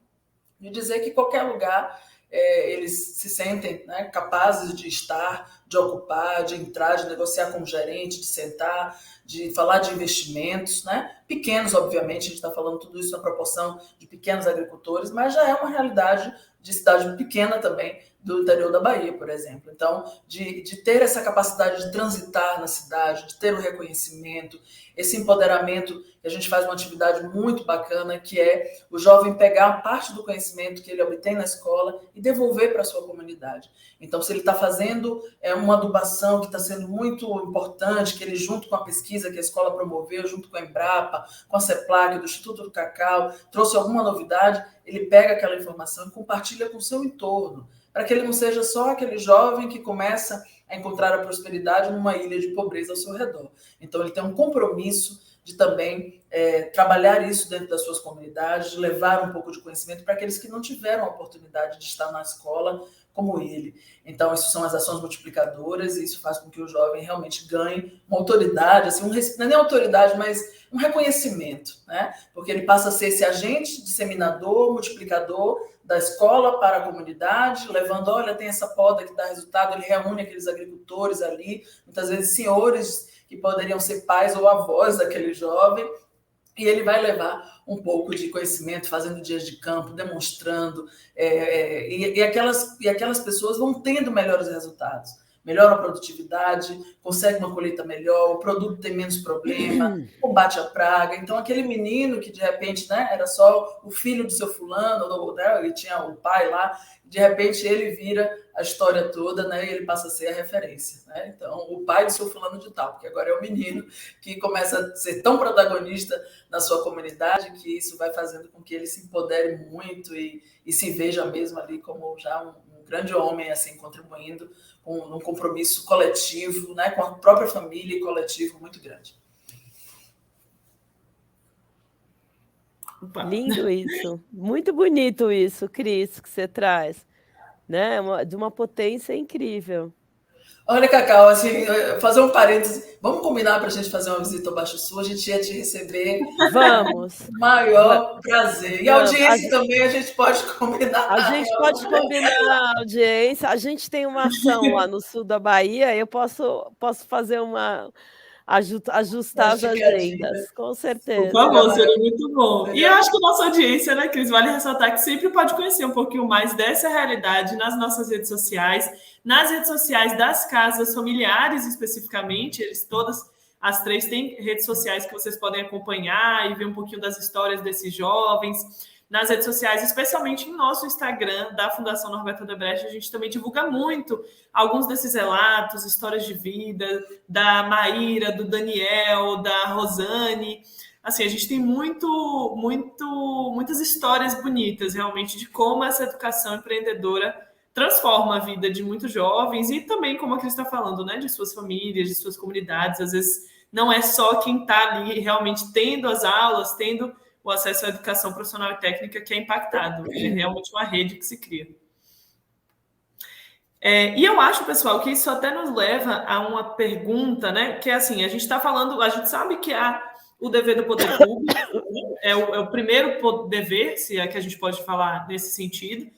de dizer que qualquer lugar eles se sentem, né, capazes de estar, de ocupar, de entrar, de negociar com o gerente, de sentar, de falar de investimentos, né? Pequenos, obviamente, a gente está falando tudo isso na proporção de pequenos agricultores, mas já é uma realidade de cidade pequena também, do interior da Bahia, por exemplo. Então, de ter essa capacidade de transitar na cidade, de ter o reconhecimento, esse empoderamento, que a gente faz uma atividade muito bacana, que é o jovem pegar parte do conhecimento que ele obtém na escola e devolver para a sua comunidade. Então, se ele está fazendo uma adubação que está sendo muito importante, que ele, junto com a pesquisa que a escola promoveu, junto com a Embrapa, com a CEPLAC, do Instituto do Cacau, trouxe alguma novidade, ele pega aquela informação e compartilha com o seu entorno, para que ele não seja só aquele jovem que começa a encontrar a prosperidade numa ilha de pobreza ao seu redor. Então, ele tem um compromisso de também trabalhar isso dentro das suas comunidades, de levar um pouco de conhecimento para aqueles que não tiveram a oportunidade de estar na escola como ele. Então, isso são as ações multiplicadoras e isso faz com que o jovem realmente ganhe uma autoridade, assim, não é nem autoridade, mas um reconhecimento, né? Porque ele passa a ser esse agente disseminador, multiplicador da escola para a comunidade, levando, olha, tem essa poda que dá resultado, ele reúne aqueles agricultores ali, muitas vezes senhores que poderiam ser pais ou avós daquele jovem, e ele vai levar um pouco de conhecimento, fazendo dias de campo, demonstrando, e aquelas pessoas vão tendo melhores resultados. Melhora a produtividade, consegue uma colheita melhor, o produto tem menos problema, combate a praga. Então, aquele menino que, de repente, né, era só o filho do seu fulano, né, e tinha o pai lá, de repente ele vira a história toda, né, e ele passa a ser a referência. Né? Então, o pai do seu fulano de tal, porque agora é o menino que começa a ser tão protagonista na sua comunidade que isso vai fazendo com que ele se empodere muito e se veja mesmo ali como já um grande homem, assim, contribuindo com um compromisso coletivo, né, com a própria família e coletivo muito grande. Opa. Lindo isso, muito bonito isso, Cris, que você traz, né? De uma potência incrível. Olha, Cacau, assim, fazer um parênteses, vamos combinar para a gente fazer uma visita ao Baixo Sul, a gente ia te receber. Vamos. Maior prazer. E a audiência também a gente pode combinar. A gente pode combinar a audiência. A gente tem uma ação lá no sul da Bahia, eu posso fazer ajustar as agendas, com certeza. Por favor, seria muito bom. E eu acho que a nossa audiência, né, Cris, vale ressaltar que sempre pode conhecer um pouquinho mais dessa realidade nas nossas redes sociais, nas redes sociais das casas familiares especificamente, todas as três têm redes sociais que vocês podem acompanhar e ver um pouquinho das histórias desses jovens. Nas redes sociais, especialmente em nosso Instagram da Fundação Norberto Odebrecht, a gente também divulga muito alguns desses relatos, histórias de vida, da Maíra, do Daniel, da Rosane. Assim, a gente tem muitas histórias bonitas, realmente, de como essa educação empreendedora transforma a vida de muitos jovens e também, como a Cris está falando, né, de suas famílias, de suas comunidades. Às vezes, não é só quem está ali realmente tendo as aulas, tendo o acesso à educação profissional e técnica que é impactado. É realmente uma rede que se cria. E eu acho, pessoal, que isso até nos leva a uma pergunta, né? Que é assim, a gente está falando, a gente sabe que o dever do poder público, né, é o primeiro dever, se é que a gente pode falar nesse sentido.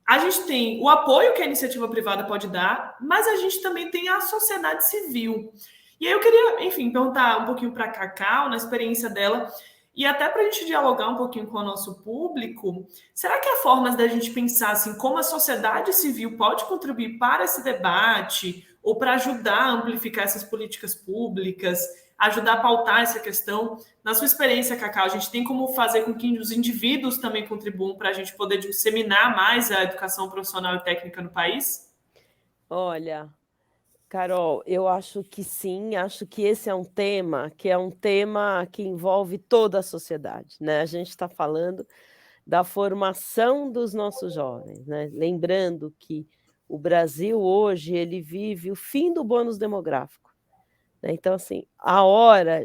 A gente tem o apoio que a iniciativa privada pode dar, mas a gente também tem a sociedade civil. E aí eu queria, enfim, perguntar um pouquinho para a Cacau, na experiência dela, e até para a gente dialogar um pouquinho com o nosso público, será que há formas da gente pensar assim, como a sociedade civil pode contribuir para esse debate ou para ajudar a amplificar essas políticas públicas, ajudar a pautar essa questão? Na sua experiência, Cacau, a gente tem como fazer com que os indivíduos também contribuam para a gente poder disseminar mais a educação profissional e técnica no país? Olha, Carol, eu acho que sim, acho que esse é um tema que envolve toda a sociedade, né? A gente está falando da formação dos nossos jovens, né? Lembrando que o Brasil hoje ele vive o fim do bônus demográfico, né? Então, assim, a hora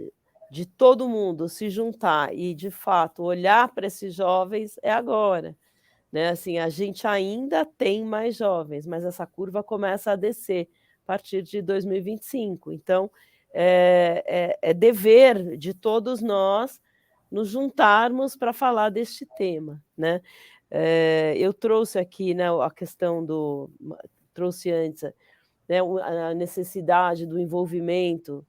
de todo mundo se juntar e, de fato, olhar para esses jovens é agora, né? Assim, a gente ainda tem mais jovens, mas essa curva começa a descer a partir de 2025. Então, é dever de todos nós nos juntarmos para falar deste tema, né? Eu trouxe aqui, né, a questão trouxe antes, né, a necessidade do envolvimento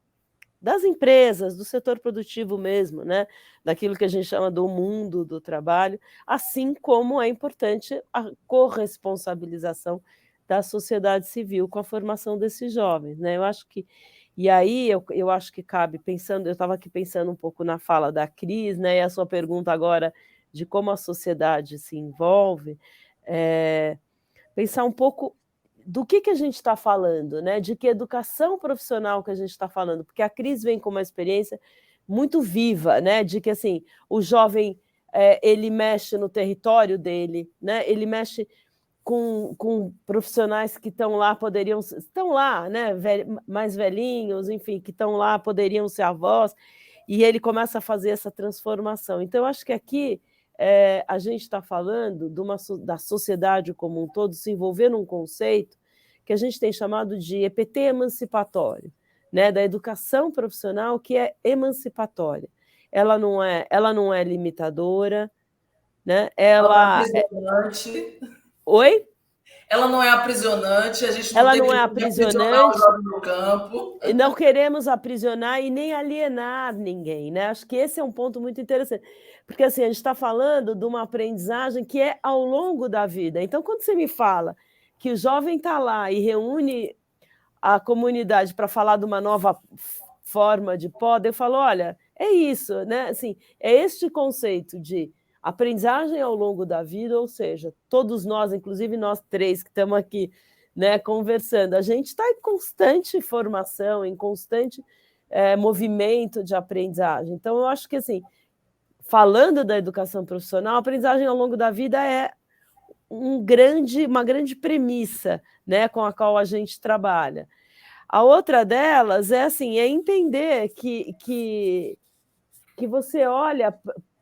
das empresas, do setor produtivo mesmo, né, daquilo que a gente chama do mundo do trabalho, assim como é importante a corresponsabilização da sociedade civil com a formação desses jovens, né. Eu acho que e aí eu acho que cabe pensando, eu estava aqui pensando um pouco na fala da Cris, né, e a sua pergunta agora de como a sociedade se envolve, pensar um pouco do que a gente está falando, né? De que educação profissional que a gente está falando, porque a Cris vem com uma experiência muito viva, né? De que assim o jovem ele mexe no território dele, né? Ele mexe com profissionais que estão lá, estão lá, né? Mais velhinhos, enfim, que estão lá, poderiam ser avós, e ele começa a fazer essa transformação. Então, eu acho que aqui a gente está falando da sociedade como um todo se envolver num conceito que a gente tem chamado de EPT emancipatório, né? Da educação profissional que é emancipatória. Ela não é limitadora, né? Ela é aprisionante. Oi? Ela não é aprisionante, a gente não Ela tem não é que aprisionar o aprisionante, jovem no campo. não queremos aprisionar e nem alienar ninguém, né? Acho que esse é um ponto muito interessante, porque assim, a gente está falando de uma aprendizagem que é ao longo da vida. Então, quando você me fala que o jovem está lá e reúne a comunidade para falar de uma nova forma de poda, eu falo, olha, é isso, né? Assim, é este conceito de aprendizagem ao longo da vida, ou seja, todos nós, inclusive nós três que estamos aqui, né, conversando, a gente está em constante formação, em constante movimento de aprendizagem. Então, eu acho que, assim, falando da educação profissional, a aprendizagem ao longo da vida é uma grande premissa, né, com a qual a gente trabalha. A outra delas é assim, é entender que você olha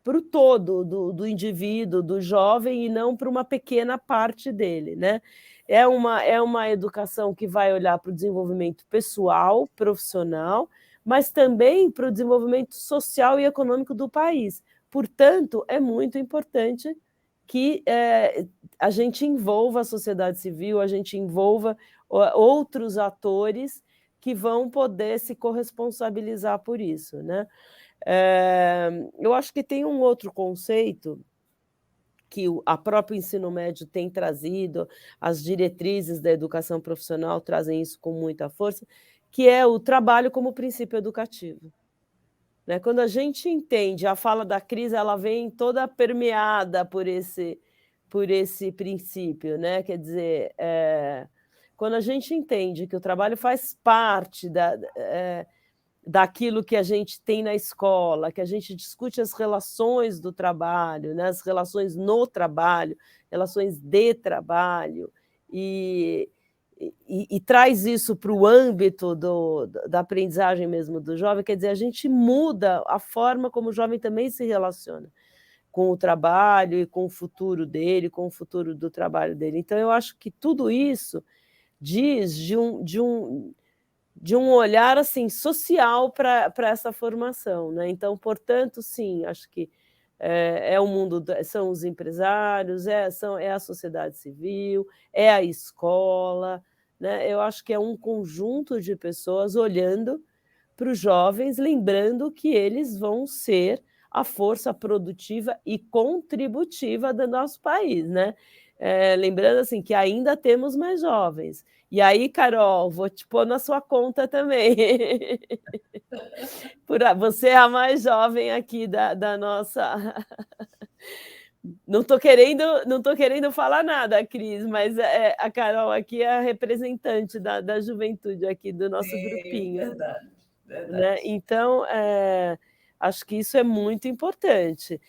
para o todo do indivíduo, do jovem, e não para uma pequena parte dele, né? É uma educação que vai olhar para o desenvolvimento pessoal, profissional, mas também para o desenvolvimento social e econômico do país. Portanto, é muito importante que a gente envolva a sociedade civil, a gente envolva outros atores que vão poder se corresponsabilizar por isso, né? Eu acho que tem um outro conceito que a próprio ensino médio tem trazido, as diretrizes da educação profissional trazem isso com muita força, que é o trabalho como princípio educativo. Né? Quando a gente entende, a fala da Cris, ela vem toda permeada por esse princípio, né? Quer dizer, quando a gente entende que o trabalho faz parte daquilo que a gente tem na escola, que a gente discute as relações do trabalho, né? As relações no trabalho, relações de trabalho, e traz isso para o âmbito da aprendizagem mesmo do jovem, quer dizer, a gente muda a forma como o jovem também se relaciona com o trabalho e com o futuro dele, com o futuro do trabalho dele. Então, eu acho que tudo isso diz de um olhar assim social para essa formação, né? Então, portanto, sim, acho que o mundo, são os empresários, é a sociedade civil, é a escola, né? Eu acho que é um conjunto de pessoas olhando para os jovens, lembrando que eles vão ser a força produtiva e contributiva do nosso país, né? Lembrando assim que ainda temos mais jovens. E aí, Carol, vou te pôr na sua conta também. Você é a mais jovem aqui da nossa. Não estou querendo falar nada, Cris, mas a Carol aqui é a representante da juventude aqui do nosso grupinho. Verdade, verdade. Né? Então, acho que isso é muito importante.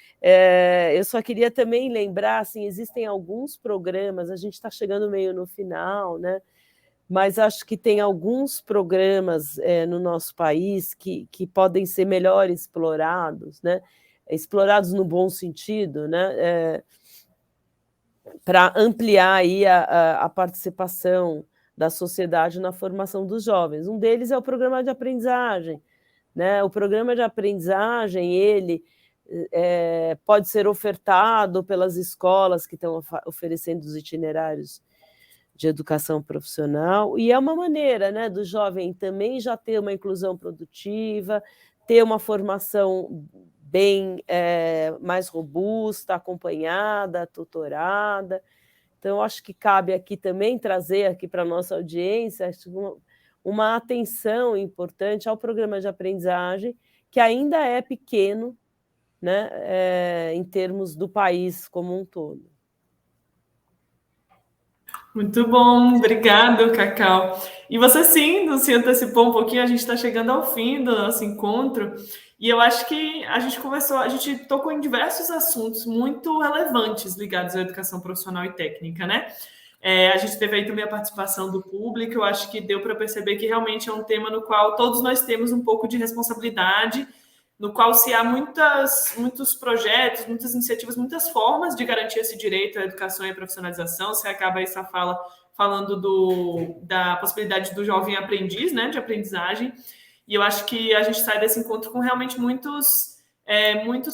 Eu só queria também lembrar, assim, existem alguns programas, a gente está chegando meio no final, né? Mas acho que tem alguns programas no nosso país que podem ser melhor explorados, né? Explorados no bom sentido, né? Para ampliar aí a participação da sociedade na formação dos jovens. Um deles é o programa de aprendizagem, né? O programa de aprendizagem, ele pode ser ofertado pelas escolas que estão oferecendo os itinerários de educação profissional, e é uma maneira, né, do jovem também já ter uma inclusão produtiva, ter uma formação bem mais robusta, acompanhada, tutorada. Então, eu acho que cabe aqui também trazer aqui para a nossa audiência uma atenção importante ao programa de aprendizagem, que ainda é pequeno, né, em termos do país como um todo. Muito bom, obrigado, Cacau. E você sim, se antecipou um pouquinho, a gente está chegando ao fim do nosso encontro, e eu acho que a gente tocou em diversos assuntos muito relevantes ligados à educação profissional e técnica, né? A gente teve aí também a participação do público, eu acho que deu para perceber que realmente é um tema no qual todos nós temos um pouco de responsabilidade, no qual se há muitos projetos, muitas iniciativas, muitas formas de garantir esse direito à educação e à profissionalização. Você acaba essa fala falando da possibilidade do jovem aprendiz, né, de aprendizagem, e eu acho que a gente sai desse encontro com realmente muitos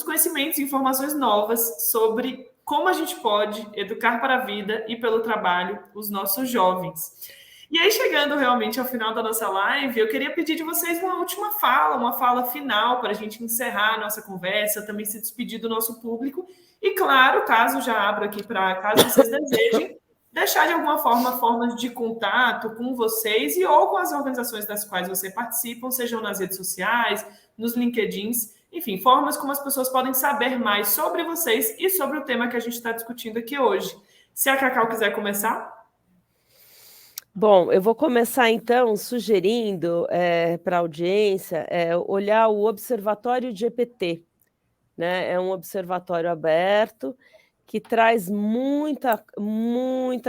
conhecimentos e informações novas sobre como a gente pode educar para a vida e pelo trabalho os nossos jovens. E aí, chegando realmente ao final da nossa live, eu queria pedir de vocês uma fala final para a gente encerrar a nossa conversa, também se despedir do nosso público. E, claro, caso já abra aqui caso vocês desejem, deixar de alguma forma formas de contato com vocês ou com as organizações das quais vocês participam, sejam nas redes sociais, nos LinkedIns, enfim, formas como as pessoas podem saber mais sobre vocês e sobre o tema que a gente está discutindo aqui hoje. Se a Cacau quiser começar. Bom, eu vou começar, então, sugerindo para a audiência olhar o Observatório de EPT, né? É um observatório aberto que traz muita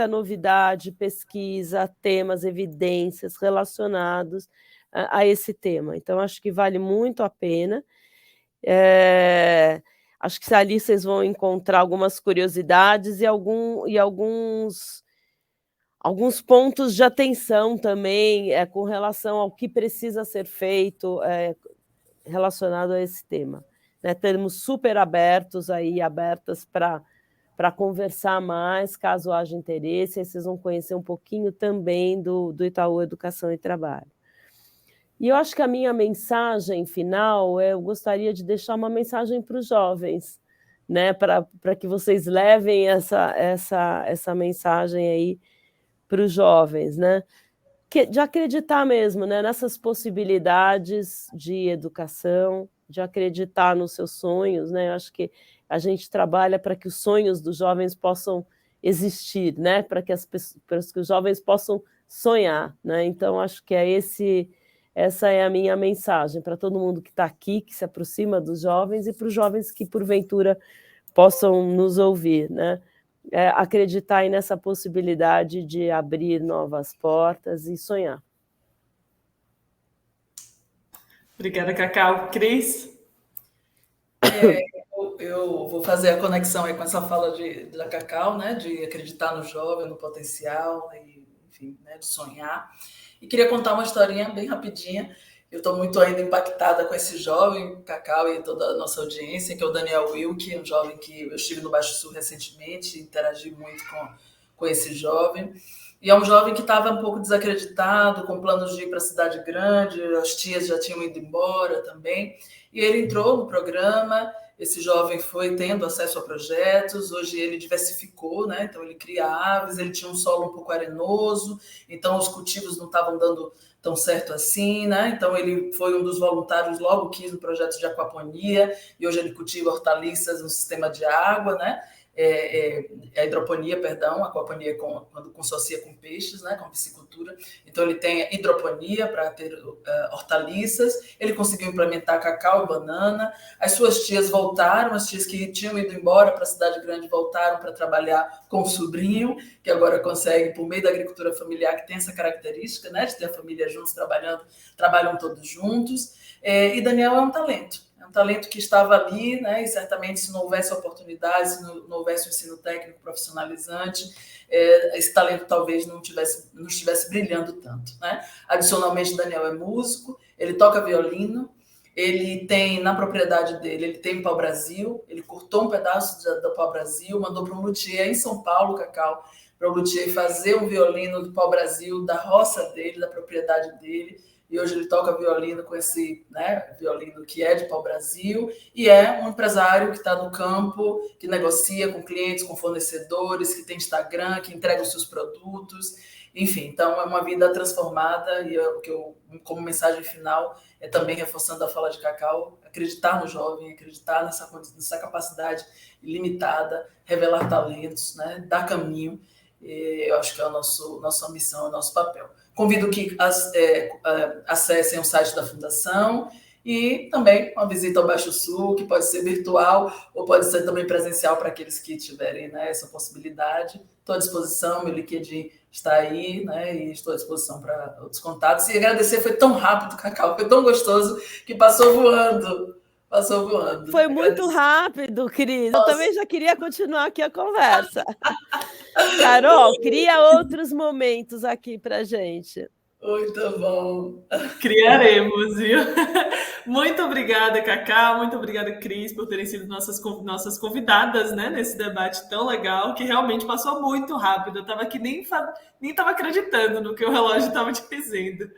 novidade, pesquisa, temas, evidências relacionados a esse tema. Então, acho que vale muito a pena. Acho que ali vocês vão encontrar algumas curiosidades e alguns pontos de atenção também com relação ao que precisa ser feito relacionado a esse tema. Né? Termos super abertas para conversar mais, caso haja interesse, aí vocês vão conhecer um pouquinho também do Itaú Educação e Trabalho. E eu acho que a minha mensagem final, eu gostaria de deixar uma mensagem para os jovens, né? Para que vocês levem essa mensagem aí para os jovens, né? De acreditar mesmo, né, nessas possibilidades de educação, de acreditar nos seus sonhos, né? Eu acho que a gente trabalha para que os sonhos dos jovens possam existir, né? Para que os jovens possam sonhar, né? Então, acho que essa é a minha mensagem para todo mundo que está aqui, que se aproxima dos jovens, e para os jovens que, porventura, possam nos ouvir, né? Acreditar aí nessa possibilidade de abrir novas portas e sonhar. Obrigada, Cacau. Cris? Eu vou fazer a conexão aí com essa fala da Cacau, né, de acreditar no jovem, no potencial, e, enfim, né, de sonhar. E queria contar uma historinha bem rapidinha. Eu estou muito ainda impactada com esse jovem, Cacau, e toda a nossa audiência, que é o Daniel Wilke, um jovem que eu estive no Baixo Sul recentemente, interagi muito com esse jovem. E é um jovem que estava um pouco desacreditado, com planos de ir para a cidade grande, as tias já tinham ido embora também. E ele entrou no programa, esse jovem foi tendo acesso a projetos, hoje ele diversificou, né? Então ele cria aves, ele tinha um solo um pouco arenoso, então os cultivos não estavam dando tão certo assim, né? Então ele foi um dos voluntários logo que no projeto de aquaponia, e hoje ele cultiva hortaliças no sistema de água, né? A hidroponia, perdão, a aquaponia quando consorcia com peixes, né, com piscicultura. Então, ele tem hidroponia para ter hortaliças, ele conseguiu implementar cacau e banana, as suas tias voltaram, as tias que tinham ido embora para a cidade grande voltaram para trabalhar com o sobrinho, que agora consegue, por meio da agricultura familiar, que tem essa característica, né, de ter a família juntos trabalham todos juntos, e Daniel é um talento que estava ali, né, e certamente se não houvesse oportunidade, se não houvesse um ensino técnico profissionalizante, esse talento talvez não estivesse brilhando tanto, né? Adicionalmente, Daniel é músico, ele toca violino, Ele tem, na propriedade dele, ele tem pau-brasil, ele cortou um pedaço do pau-brasil, mandou para um luthier em São Paulo, Cacau, para o luthier fazer um violino do pau-brasil, da roça dele, da propriedade dele, e hoje ele toca violino com esse, né, violino que é de pau-brasil, e é um empresário que está no campo, que negocia com clientes, com fornecedores, que tem Instagram, que entrega os seus produtos, enfim, então é uma vida transformada, e o que eu, como mensagem final, é também reforçando a fala de Cacau, acreditar no jovem, acreditar nessa capacidade ilimitada, revelar talentos, né, dar caminho. Eu acho que é a nossa missão, é o nosso papel. Convido que acessem o site da Fundação e também uma visita ao Baixo Sul, que pode ser virtual ou pode ser também presencial para aqueles que tiverem, né, essa possibilidade. Estou à disposição, meu LinkedIn está aí, né, e estou à disposição para outros contatos. E agradecer, foi tão rápido, Cacau, foi tão gostoso que passou voando. Passou voando. Foi muito rápido, Cris. Eu também já queria continuar aqui a conversa. Carol, cria outros momentos aqui para gente. Muito bom. Criaremos, viu? Muito obrigada, Cacau. Muito obrigada, Cris, por terem sido nossas convidadas, né, nesse debate tão legal, que realmente passou muito rápido. Eu estava aqui nem estava acreditando no que o relógio estava dizendo.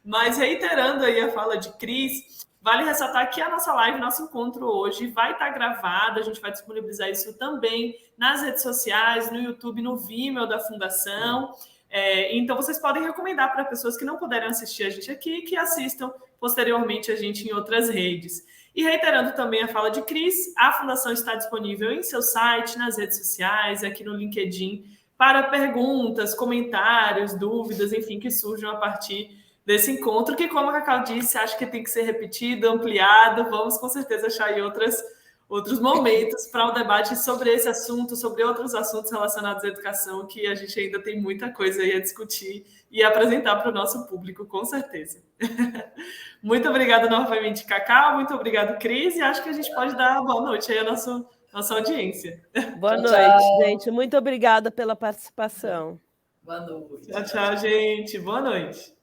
Mas reiterando aí a fala de Cris, vale ressaltar que a nossa live, nosso encontro hoje vai estar gravado, a gente vai disponibilizar isso também nas redes sociais, no YouTube, no Vimeo da Fundação. Então, vocês podem recomendar para pessoas que não puderem assistir a gente aqui, que assistam posteriormente a gente em outras redes. E reiterando também a fala de Cris, a Fundação está disponível em seu site, nas redes sociais, aqui no LinkedIn, para perguntas, comentários, dúvidas, enfim, que surjam a partir desse encontro, que, como a Cacau disse, acho que tem que ser repetido, ampliado. Vamos, com certeza, achar aí outros momentos para o debate sobre esse assunto, sobre outros assuntos relacionados à educação, que a gente ainda tem muita coisa aí a discutir e apresentar para o nosso público, com certeza. Muito obrigada novamente, Cacau, muito obrigado, Cris, e acho que a gente pode dar boa noite aí à nossa audiência. Boa noite, gente. Muito obrigada pela participação. Boa noite. Tchau, gente. Boa noite.